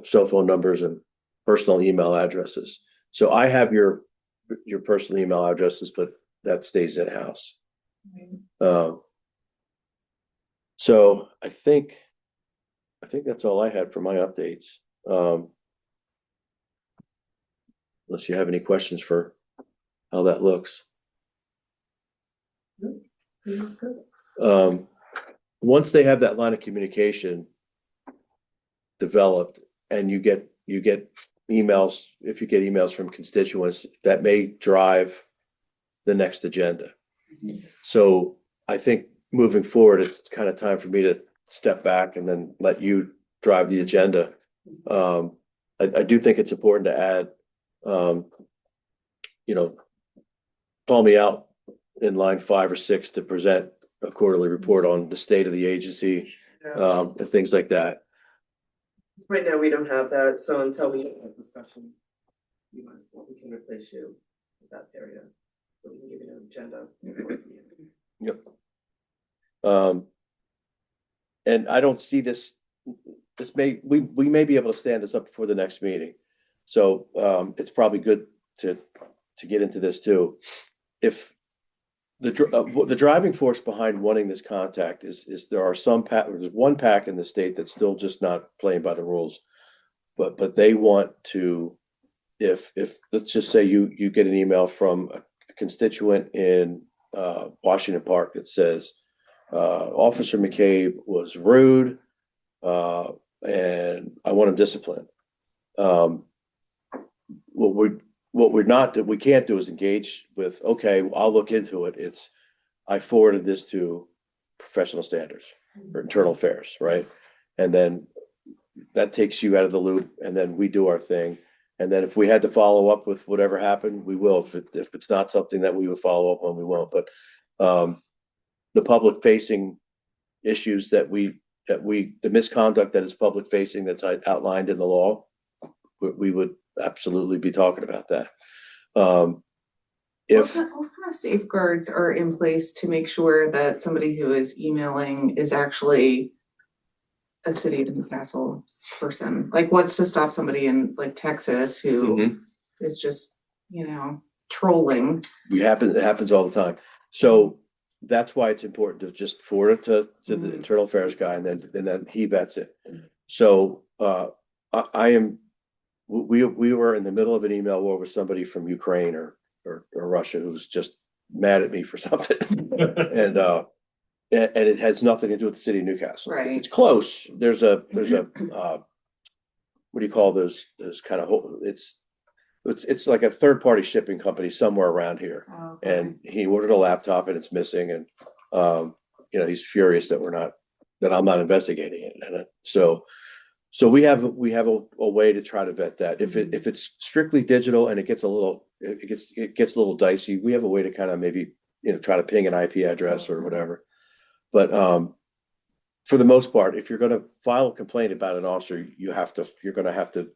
cell phone numbers and personal email addresses. So I have your personal email addresses, but that stays in house. So I think that's all I had for my updates. Unless you have any questions for how that looks. Once they have that line of communication developed and you get emails, if you get emails from constituents, that may drive the next agenda. So I think moving forward, it's kind of time for me to step back and then let you drive the agenda. I do think it's important to add, call me out in line 5 or 6 to present a quarterly report on the state of the agency, and things like that. Right now, we don't have that, so until we have that discussion, we can replace you with that area. So we can give you an agenda. Yep. And I don't see this we may be able to stand this up before the next meeting. So, it's probably good to get into this too. If the driving force behind wanting this contact is there are there's one PAC in the state that's still just not playing by the rules, but they want to, if let's just say you get an email from a constituent in Washington Park that says Officer McCabe was rude, and I want him disciplined. What we can't do is engage with, okay, I'll look into it. I forwarded this to professional standards or internal affairs, right? And then that takes you out of the loop, and then we do our thing. And then if we had to follow up with whatever happened, we will. If it's not something that we would follow up on, we won't. But the public facing issues the misconduct that is public facing that's outlined in the law, we would absolutely be talking about that. What kind of safeguards are in place to make sure that somebody who is emailing is actually a city of Newcastle person? Like, what's to stop somebody in like Texas who is just, trolling? It happens all the time. So that's why it's important to just forward it to the internal affairs guy, and then he vets it. So we were in the middle of an email war with somebody from Ukraine or Russia who's just mad at me for something, and it has nothing to do with the city of Newcastle. Right. It's close. There's a what do you call those kind of it's like a third party shipping company somewhere around here. Oh, okay. And he ordered a laptop and it's missing, and he's furious that I'm not investigating it. And so we have a way to try to vet that. If it's strictly digital and it gets a little dicey, we have a way to kind of maybe try to ping an IP address or whatever. But for the most part, if you're going to file a complaint about an officer, you're going to have to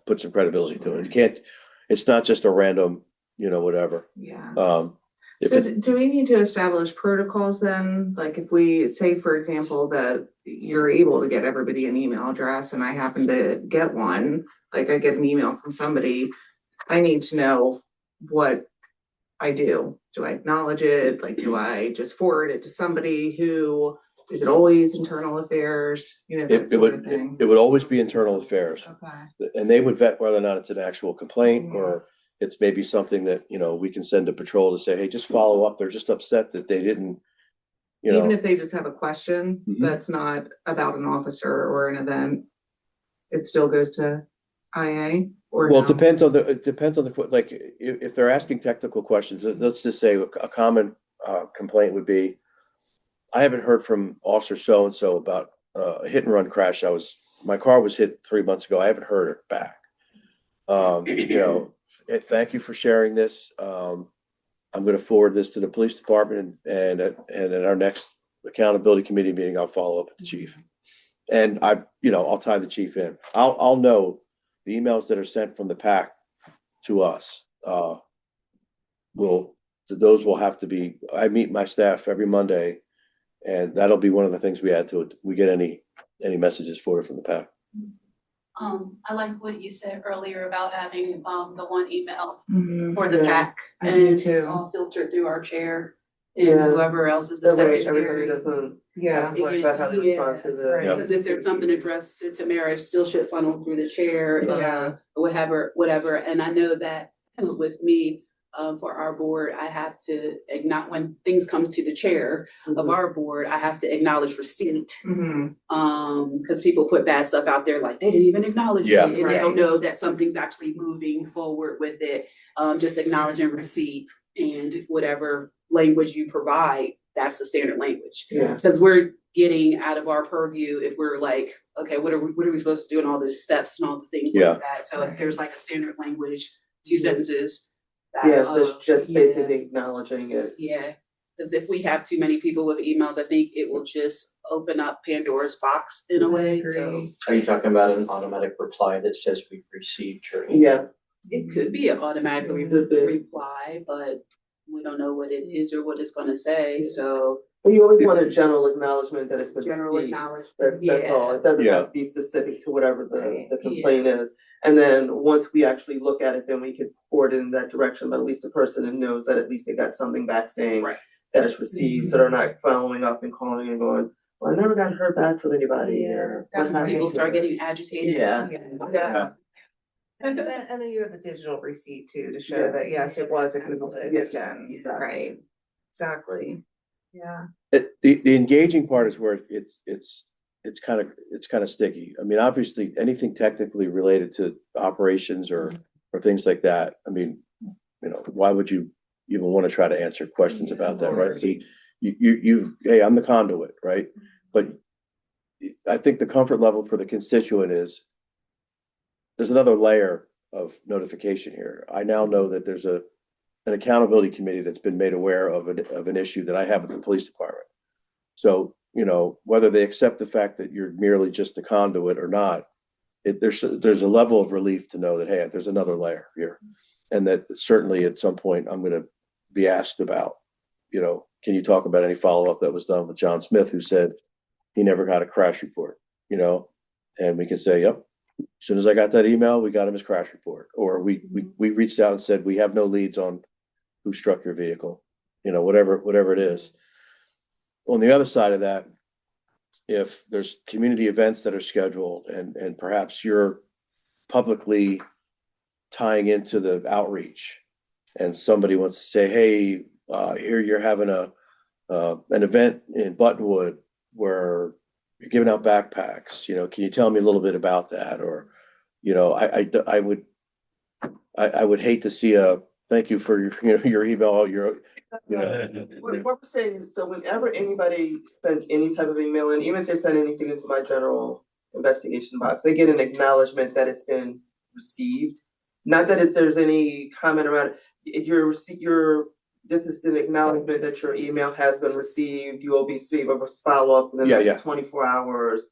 put some credibility to it. It's not just a random, whatever. Yeah. So do we need to establish protocols then? Like, if we say, for example, that you're able to get everybody an email address and I happen to get one, like I get an email from somebody, I need to know what I do. Do I acknowledge it? Like, do I just forward it to somebody who, is it always internal affairs? That sort of thing. It would always be internal affairs. Okay. And they would vet whether or not it's an actual complaint or it's maybe something that, we can send a patrol to say, hey, just follow up. They're just upset that they didn't, Even if they just have a question that's not about an officer or an event, it still goes to IA or well, no? it depends on the, like, if they're asking technical questions, let's just say a common complaint would be, I haven't heard from officer so-and-so about a hit and run crash. My car was hit 3 months ago. I haven't heard it back. Thank you for sharing this. I'm going to forward this to the police department, and at our next accountability committee meeting, I'll follow up with the chief. And I'll tie the chief in. I'll know the emails that are sent from the PAC to us. Those will have to be. I meet my staff every Monday, and that'll be one of the things we add to it. We get any messages for it from the PAC. I like what you said earlier about having the one email Mhm. for the PAC, I do and too. it's all filtered through our chair and Yeah. whoever else is the That way everybody secretary. doesn't Yeah. worry about how to respond to the. Right. Because if there's something addressed to Tamara, it still should funnel through the chair, Yeah. or whatever. And I know that with me, for our board, I have to acknowledge when things come to the chair of our board, I have to acknowledge receipt. Mhm. Because people put bad stuff out there like they didn't even acknowledge Yeah. it, and they don't know that something's actually moving forward with it. Just acknowledging receipt and whatever language you provide, that's the standard language. Yeah. Because we're getting out of our purview if we're like, okay, what are we supposed to do in all those steps and all the things Yeah. like that. So if there's like a standard language, 2 sentences. that, Yeah, that's just yeah. basically acknowledging it. Yeah, because if we have too many people with emails, I think it will just open up Pandora's box in a I way, agree. so. Are you talking about an automatic reply that says we've received your email? Yeah, It could be an automatic reply, but we don't know what it is or what it's gonna say, so but you always want a general acknowledgement that it's been general received. acknowledgement, That's all. yeah. It doesn't Yeah. have to be specific to whatever the Yeah. complaint is. And then once we actually look at it, then we can forward in that direction, but at least the person knows that at least they got something back saying Right. that it's received, so they're not following up and calling and going, well, I never got heard back from anybody or That's what's when people happening start here?" getting agitated. Yeah. Yeah. And then you have the digital receipt too, to show Yeah. that, yes, it was acknowledged, Yeah. and, right, exactly, yeah. The engaging part is where it's kind of sticky. I mean, obviously, anything technically related to operations or things like that, I mean, why would you even want to try to answer questions about that, right? So hey, I'm the conduit, right? But I think the comfort level for the constituent is there's another layer of notification here. I now know that there's an accountability committee that's been made aware of an issue that I have with the police department. So, whether they accept the fact that you're merely just a conduit or not, there's a level of relief to know that, hey, there's another layer here. And that certainly at some point I'm going to be asked about, can you talk about any follow-up that was done with John Smith, who said he never got a crash report, and we can say, yep, as soon as I got that email, we got him his crash report. Or we reached out and said, we have no leads on who struck your vehicle, whatever it is. On the other side of that, if there's community events that are scheduled and perhaps you're publicly tying into the outreach and somebody wants to say, hey, here you're having an event in Buttonwood where you're giving out backpacks, can you tell me a little bit about that? Or, I would hate to see a thank you for your email, What we're saying is, so whenever anybody sends any type of email, and even if they send anything into my general investigation box, they get an acknowledgement that it's been received. Not that if there's any comment around it, this is an acknowledgement that your email has been received. You will be receiving a follow-up in the next 24 hours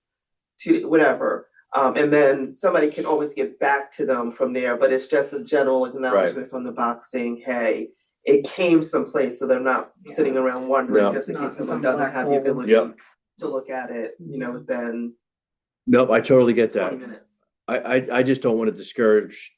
to whatever. And then somebody can always get back to them from there, but it's just a general acknowledgement from the box saying, hey, it came someplace, so they're not sitting around wondering, No. just in Not case someone some doesn't black have the hole. ability Yep. to look at it, within Nope, I totally get that. 20 minutes. I just don't want to discourage.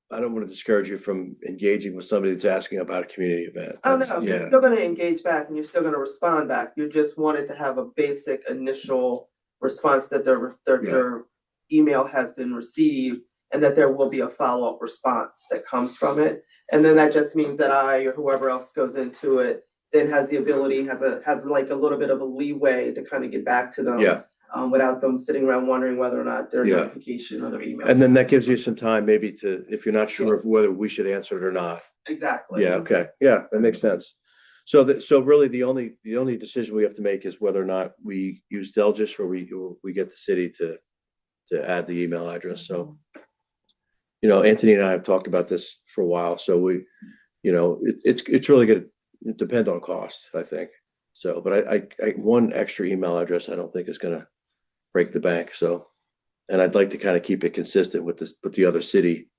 I don't want to discourage you from engaging with somebody that's asking about a community event. Oh, That's- no, Yeah, you're still gonna engage back and you're still gonna respond back. You just wanted to have a basic initial response that their email has been received and that there will be a follow-up response that comes from it. And then that just means that I or whoever else goes into it then has the ability, has like a little bit of a leeway to kind of get back to them. yeah. Without them sitting around wondering whether or not their Yeah. notification or their email. And then that gives you some time maybe if you're not sure of whether we should answer it or not. Exactly. Yeah, okay. Yeah, that makes sense. So really the only decision we have to make is whether or not we use Delgis or we get the city to add the email address. So, Anthony and I have talked about this for a while. So it's really gonna depend on cost, I think. So, but I one extra email address I don't think is gonna break the bank. So, and I'd like to kind of keep it consistent with the other city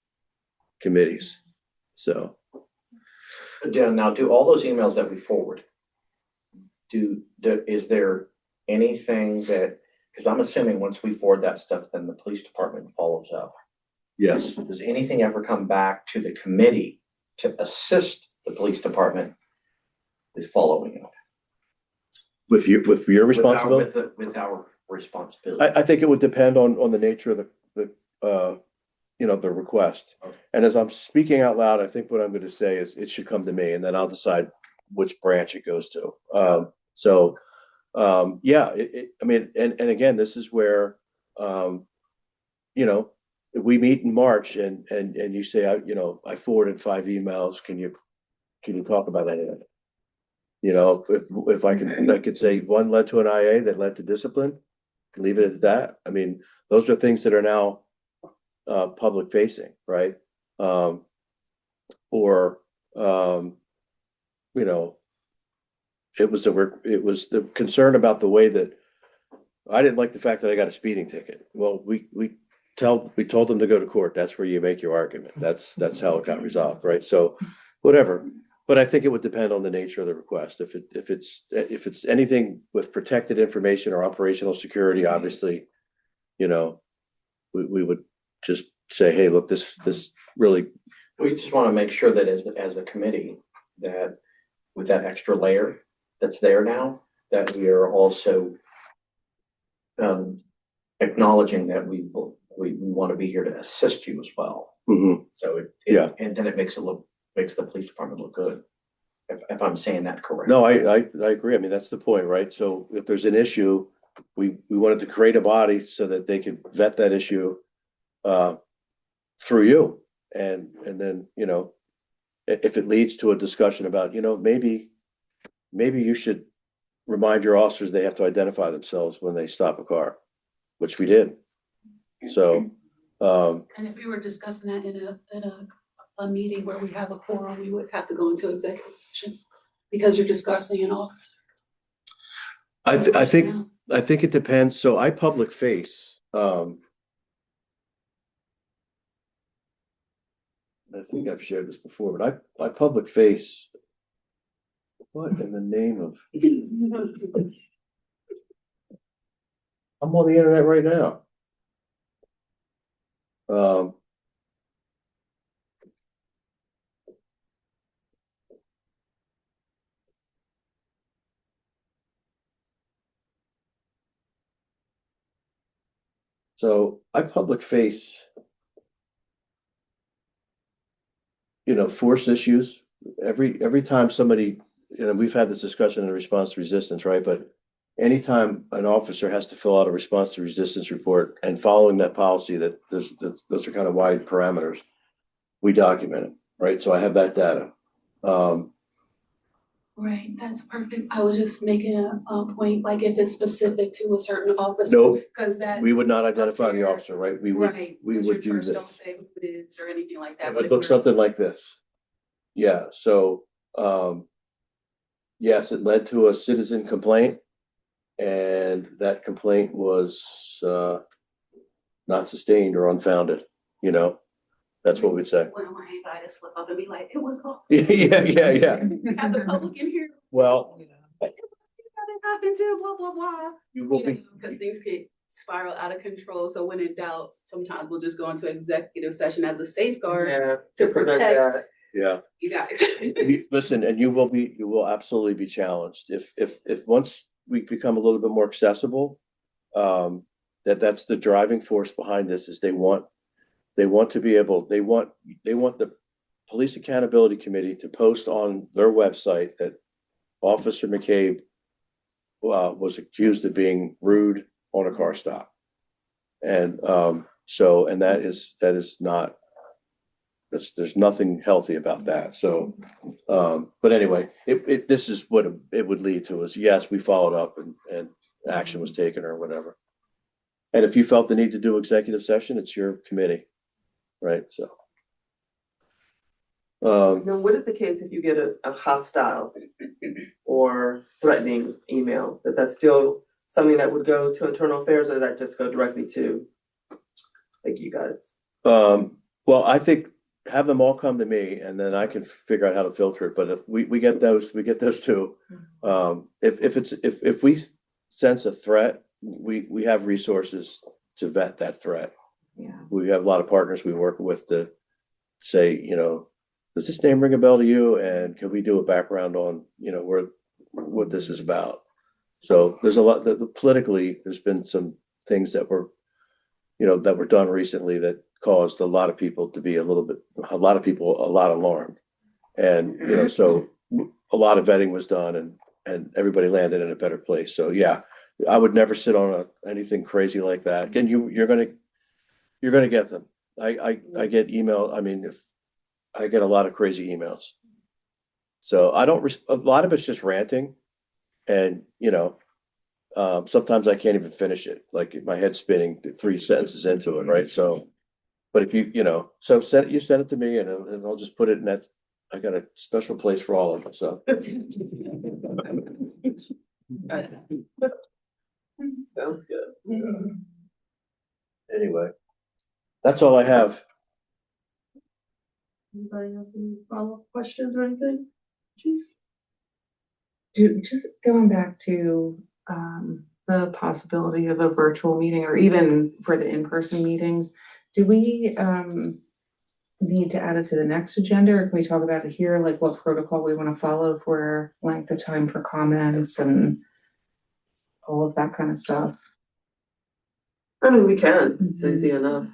committees. So, Now, do all those emails that we forward, is there anything because I'm assuming once we forward that stuff, then the police department follows up. yes. Does anything ever come back to the committee to assist the police department with following up? With your responsibility? With our responsibility. I think it would depend on the nature of the request. Okay. And as I'm speaking out loud, I think what I'm going to say is it should come to me and then I'll decide which branch it goes to. I mean, and again, this is where, if we meet in March and you say, I forwarded 5 emails, can you can you talk about any of it? You know, if I could say one led to an IA that led to discipline, leave it at that. I mean, those are things that are now public facing, right? Or you know, it was the concern about the way that I didn't like the fact that I got a speeding ticket. Well, we told them to go to court. That's where you make your argument. That's how it got resolved, right? So whatever. But I think it would depend on the nature of the request. If it's anything with protected information or operational security, obviously, you know, we would just say, hey, look, this really, We just want to make sure that as a committee, that with that extra layer that's there now, that we are also acknowledging that we want to be here to assist you as well. mhm. So Yeah. and then it makes the police department look good. If I'm saying that correctly. No, I agree. I mean, that's the point, right? So if there's an issue, we wanted to create a body so that they could vet that issue through you. And then, you know, if it leads to a discussion about, you know, maybe you should remind your officers they have to identify themselves when they stop a car, which we did. So, And if we were discussing that in a meeting where we have a quorum, we would have to go into executive session because you're discussing an officer. I think it depends. So I public face, I think I've shared this before, but I public face. What in the name of? I'm on the internet right now. So I public face, you know, force issues. Every time somebody, you know, we've had this discussion in response to resistance, right? But anytime an officer has to fill out a response to resistance report and following that policy, that those are kind of wide parameters, we document it, right? So I have that data. Right, that's perfect. I was just making a point, like if it's specific to a certain officer. Nope. Because that. We would not identify the officer, right? We would Right, we because would you do first don't this. say who it is or anything like that. It but would if look we're- something like this. Yeah, so yes, it led to a citizen complaint. And that complaint was not sustained or unfounded, you know? That's what we'd say. We don't want anybody to slip up and be like, it was all. Yeah. We have the public in here. Well, It happened to blah, blah, blah. you will be, Because things get spiral out of control. So when in doubt, sometimes we'll just go into executive session as a safeguard Yeah, to prevent protect. that. yeah. You got it. Listen, and you will absolutely be challenged. If once we become a little bit more accessible, that's the driving force behind this is they want to be able, they want the Police Accountability Committee to post on their website that Officer McCabe was accused of being rude on a car stop. And and that is not, there's nothing healthy about that. So but anyway, this is what it would lead to is yes, we followed up and action was taken or whatever. And if you felt the need to do executive session, it's your committee, right? So Now, what is the case if you get a hostile or threatening email? Is that still something that would go to internal affairs, or does that just go directly to like you guys? well, I think have them all come to me and then I can figure out how to filter it. But if we get those too. If we sense a threat, we have resources to vet that threat. Yeah. We have a lot of partners we work with to say, you know, does this name ring a bell to you? And can we do a background on, you know, what this is about? So there's a lot that politically, there's been some things that were done recently that caused a lot of people a lot alarmed. And, you know, so a lot of vetting was done and everybody landed in a better place. So yeah, I would never sit on anything crazy like that. Again, you're gonna get them. I get email. I mean, if I get a lot of crazy emails. So I don't, a lot of it's just ranting and, sometimes I can't even finish it, like my head's spinning 3 sentences into it, right? So, but if so you send it to me and I'll just put it in that, I got a special place for all of them, so. Sounds good. Anyway, that's all I have. Anybody have any follow-up questions or anything? Chief? Just going back to, the possibility of a virtual meeting or even for the in-person meetings, do we, need to add it to the next agenda, or can we talk about it here, like what protocol we want to follow for length of time for comments and all of that kind of stuff? I mean, we can, it's easy enough.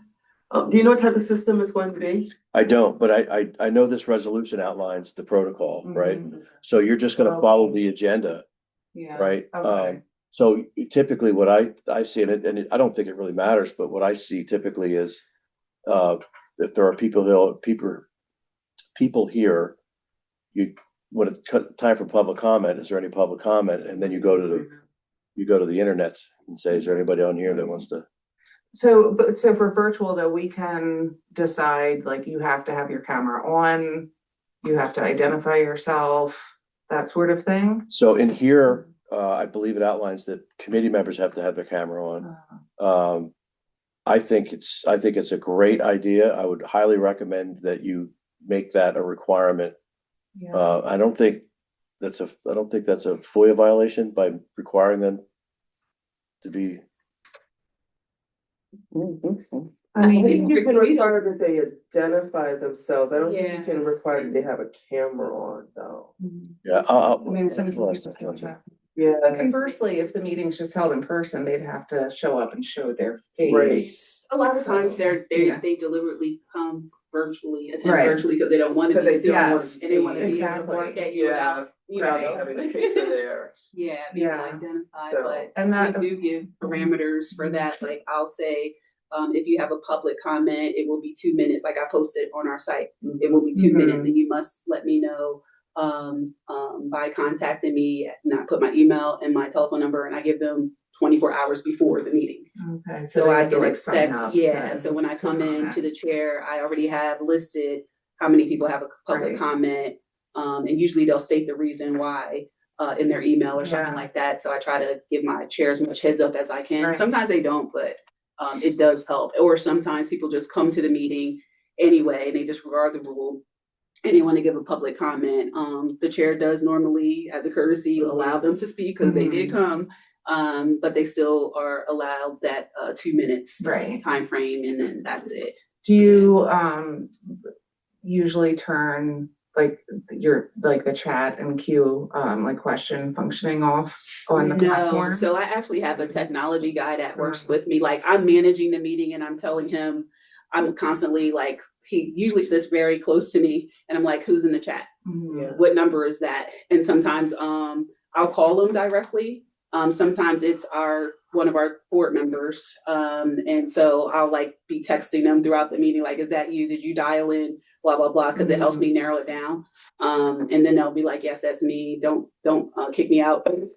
Do you know what type of system it's going to be? I don't, but I know this resolution outlines the protocol, right? So you're just gonna follow the agenda, Yeah. right? Okay. So typically what I see, and I don't think it really matters, but what I see typically is, if there are people here, when it's time for public comment, is there any public comment? And then you go to the internet and say, is there anybody on here that wants to? So for virtual though, we can decide, like, you have to have your camera on, you have to identify yourself, that sort of thing? So in here, I believe it outlines that committee members have to have their camera on. I think it's a great idea. I would highly recommend that you make that a requirement. Yeah. I don't think that's a FOIA violation by requiring them to be. I don't think so. I think you can require that they identify themselves. I don't think you Yeah. can require that they have a camera on, though. Yeah, I mean, some people do that. Yeah. Conversely, if the meeting's just held in person, they'd have to show up and show their Right. face. A lot of times Yeah. they deliberately come virtually, attend Right. virtually because they don't want to Because be they don't want seen. to And they want to be able to Exactly. work at you Yeah. without, you Without know. having a picture there. Yeah, being Yeah. identified, So- but And that, we do give parameters for that, like I'll say, if you have a public comment, it will be 2 minutes, like I posted on our site. It will be 2 Mhm. minutes and you must let me know, by contacting me, and I put my email and my telephone number and I give them 24 hours before the meeting. okay, So they I have to, can like, sign expect, up yeah, to- so when I come comment. into the chair, I already have listed how many people have a public Right. comment. And usually they'll state the reason why, in their email or something Yeah. like that. So I try to give my chair as much heads up as I can. Right. Sometimes they don't, but, it does help. Or sometimes people just come to the meeting anyway, and they disregard the rule. And they want to give a public comment. The chair does normally, as a courtesy, allow them to speak because they did come. But they still are allowed that 2 minutes Right. time frame, and then that's it. Do you, usually turn like the chat and queue, like question functioning off on the platform? No, so I actually have a technology guy that works with me. Like, I'm managing the meeting and I'm telling him, I'm constantly like, he usually sits very close to me and I'm like, who's in the chat? Mhm. Yeah. What number is that? And sometimes I'll call them directly. Sometimes it's one of our board members. And so I'll like be texting them throughout the meeting, like, is that you? Did you dial in? Blah, blah, blah, because it helps me narrow it down. And then they'll be like, yes, that's me. Don't kick me out through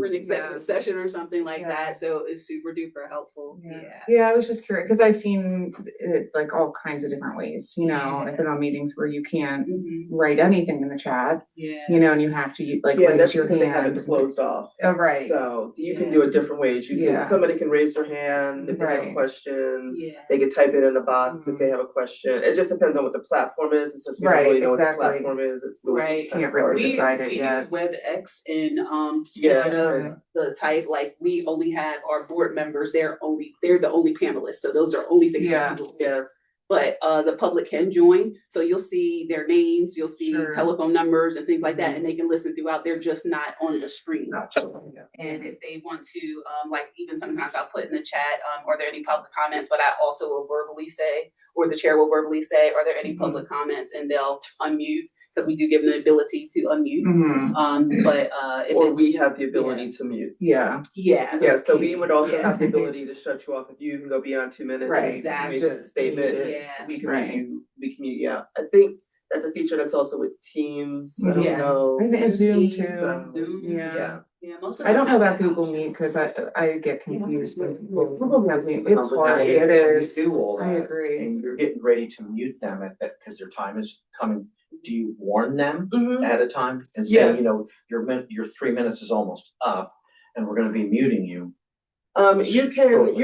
an executive session or something like Yeah. that. So it's super duper helpful. Yeah. Yeah, I was just curious, because I've seen it like all kinds of different ways, I've been on meetings where you can't Mhm. write anything in the chat, Yeah. and you have to like Yeah, raise that's your because they have it hand. closed off. Oh, right. So you can Yeah. do it different ways. Yeah. Somebody can raise their hand if they have a Right. question. Yeah. They can type it in a box if Mhm. they have a question. It just depends on what the platform is. And since we Right, don't really know exactly. what the platform is, it's really Right. kind of Can't really hard. We decide it use yet. WebEx and Yeah. instead of the type, like, we only have our board members, they're the only panelists, so those are only things Yeah. that people see. But the public can join, so you'll see their names, you'll see Sure. telephone numbers and things like that, and they can listen throughout. They're just not on the screen. Gotcha. And if they want to, like, even sometimes I'll put in the chat, are there any public comments? But I also will verbally say, or the chair will verbally say, are there any public comments? And they'll unmute, because we do give them the ability to unmute. Mhm. But if Or it's, we have the ability to mute. Yeah. yeah. Yeah, so we would also Yeah. have the ability to shut you off if you can go beyond 2 minutes. Right, and you exactly. make a statement. Just Yeah. We can Right. mute you. We can mute you out. I think that's a feature that's also with Teams. I don't Yeah. know. And Zoom too. Zoom. Yeah. Yeah, most of I don't know them about have Google that Meet because I get confused with Google Meet's too It's hard. complicated. It is. You do all I that, agree. and you're getting ready to mute them at that, because their time is coming. Do you warn them Mhm. at a time and Yeah. say, you know, your 3 minutes is almost up and we're gonna be muting you? You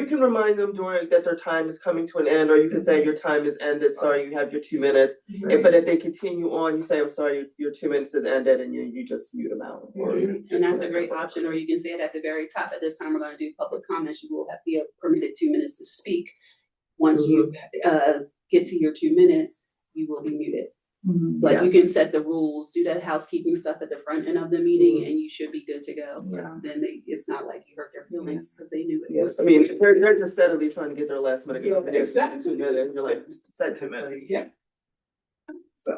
can remind them during that their time is coming to an end, or you can say your time is ended, sorry, you have your 2 minutes. But if they continue on, you say, I'm sorry, your 2 minutes has ended, and you just mute them out. And that's a great option, or you can say it at the very top, at this time, we're gonna do public comments, you will have be permitted 2 minutes to speak. Once you get to your 2 minutes, you will be muted. Like you can set the rules, do that housekeeping stuff at the front end of the meeting, and you should be good to go. Yeah. Then it's not like you hurt their feelings because they knew it. Yes, I mean, they're just steadily trying to get their last minute. Yeah, Exactly. 2 minutes, you're like, set 2 minutes. Yeah. So.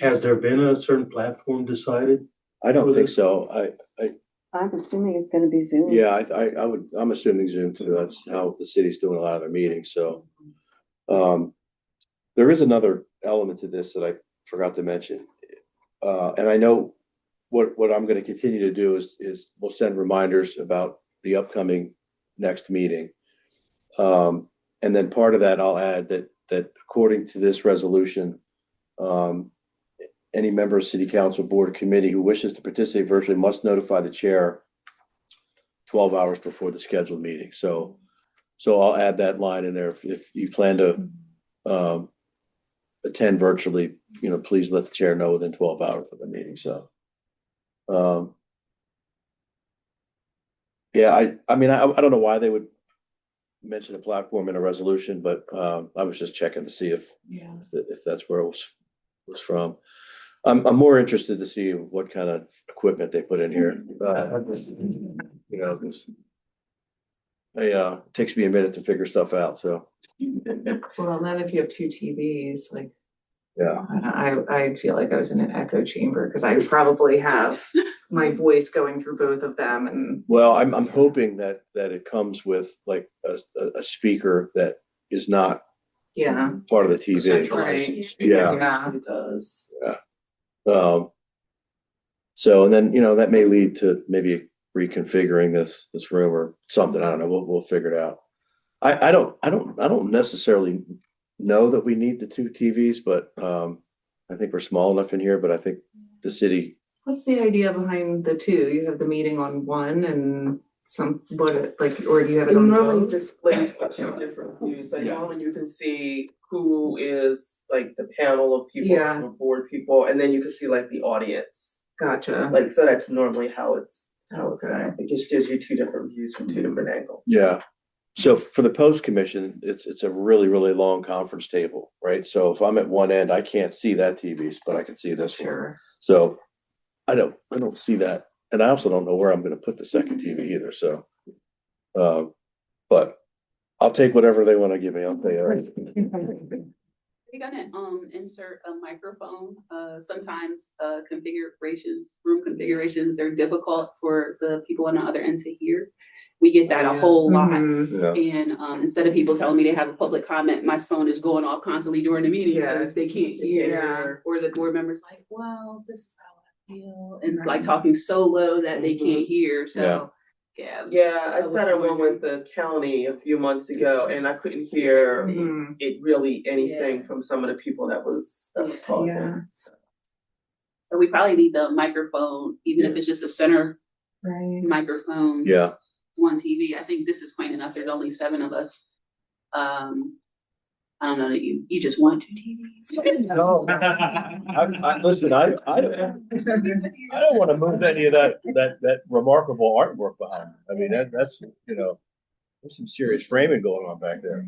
Has there been a certain platform decided? I don't think so. I'm assuming it's gonna be Zoom. Yeah, I'm assuming Zoom too. That's how the city's doing a lot of their meetings, so. There is another element to this that I forgot to mention. And I know what I'm gonna continue to do is we'll send reminders about the upcoming next meeting. And then part of that, I'll add that according to this resolution, any member of city council, board, or committee who wishes to participate virtually must notify the chair 12 hours before the scheduled meeting. So I'll add that line in there. If you plan to attend virtually, please let the chair know within 12 hours of the meeting. So, yeah, I mean, I don't know why they would mention a platform in a resolution, but I was just checking to see if that's where it was from. I'm more interested to see what kind of equipment they put in here. It takes me a minute to figure stuff out. So, Well, then if you have 2 TVs, like, yeah. I feel like I was in an echo chamber because I probably have my voice going through both of them and. Well, I'm hoping that it comes with like a speaker that is not Yeah. part of the TV. Centralized Right. speaker. Yeah. It does. So, and then, that may lead to maybe reconfiguring this room or something. I don't know. We'll figure it out. I don't necessarily know that we need the 2 TVs, but I think we're small enough in here, but I think the city. What's the idea behind the 2? You have the meeting on one and or do you have It it on normally both? displays 2 different views, like Yeah. normally you can see who is like the panel of people, Yeah. the board people, and then you can see like the audience. Gotcha. Like, so that's normally how it's Okay. set up. It just gives you 2 different views from 2 different angles. Yeah. So for the post commission, it's a really, really long conference table, right? So if I'm at one end, I can't see that TV, but I can see this one. Sure. So I don't see that. And I also don't know where I'm gonna put the second TV either, so. But I'll take whatever they wanna give me, I'll tell you. We're gonna insert a microphone. Sometimes room configurations are difficult for the people on the other end to hear. We get that a whole lot. Mhm. Yeah. And instead of people telling me they have a public comment, my phone is going off constantly during the meeting Yeah. because they can't hear. Yeah. Or the board members like, well, this is how I feel. And like talking so low that they can't hear. So, yeah. Yeah, I sat in one with the county a few months ago, and I couldn't hear Mhm. it really anything Yeah. from some of the people that was talking. Yeah. So we probably need the microphone, even if it's just a center Right. microphone. Yeah, One TV. I think this is quaint enough. There's only 7 of us. I don't know that you just want 2 TVs. no, listen, I don't wanna move any of that remarkable artwork behind. I mean, that's, there's some serious framing going on back there.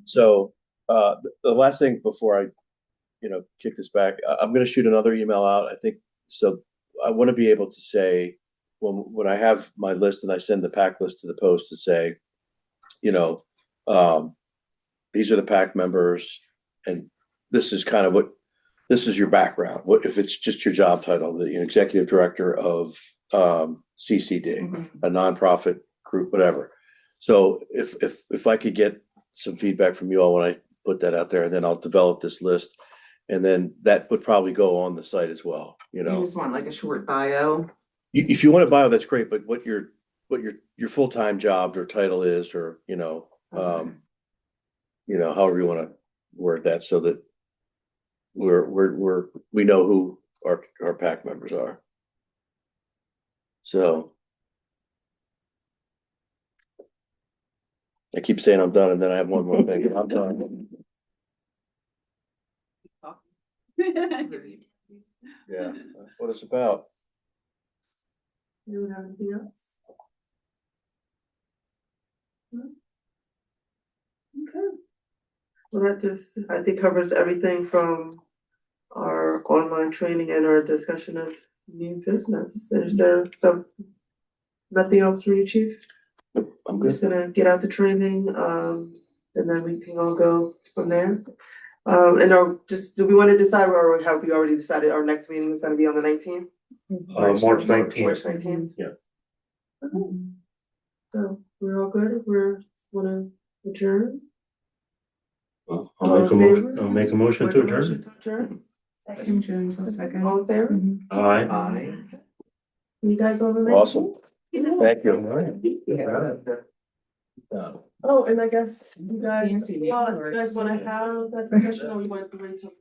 So, the last thing before I, kick this back, I'm gonna shoot another email out, I think, so I wanna be able to say, when I have my list and I send the PAC list to the Post to say, these are the PAC members, and this is kind of this is your background. What if it's just your job title, the executive director of CCD, a nonprofit group, whatever. So if I could get some feedback from you all when I put that out there, and then I'll develop this list. And then that would probably go on the site as well, you You know. just want like a short bio. If you want to bio, that's great, but what your full-time job or title is, or, however you want to word that, so that we know who our PAC members are. So I keep saying I'm done, and then I have one more thing. I'm done. Yeah, that's what it's about. You don't have anything else? No? Okay. Well, that just, I think, covers everything from our online training and our discussion of new business. Is there nothing else for you, Chief? I'm I'm good. just gonna get out the training, and then we can all go from there. Do we wanna decide, or have we already decided our next meeting is gonna be on the 19th? March 19th. March 19th? Yeah. Okay. So we're all good, wanna adjourn? I'll make a motion to adjourn. Motion to adjourn? Kim Jones, a second. All in favor? Mhm. Aye. You guys on the 19th? Awesome. Thank you. Oh, and I guess you guys, Fancy you guys wanna have that discussion, or you want to wait till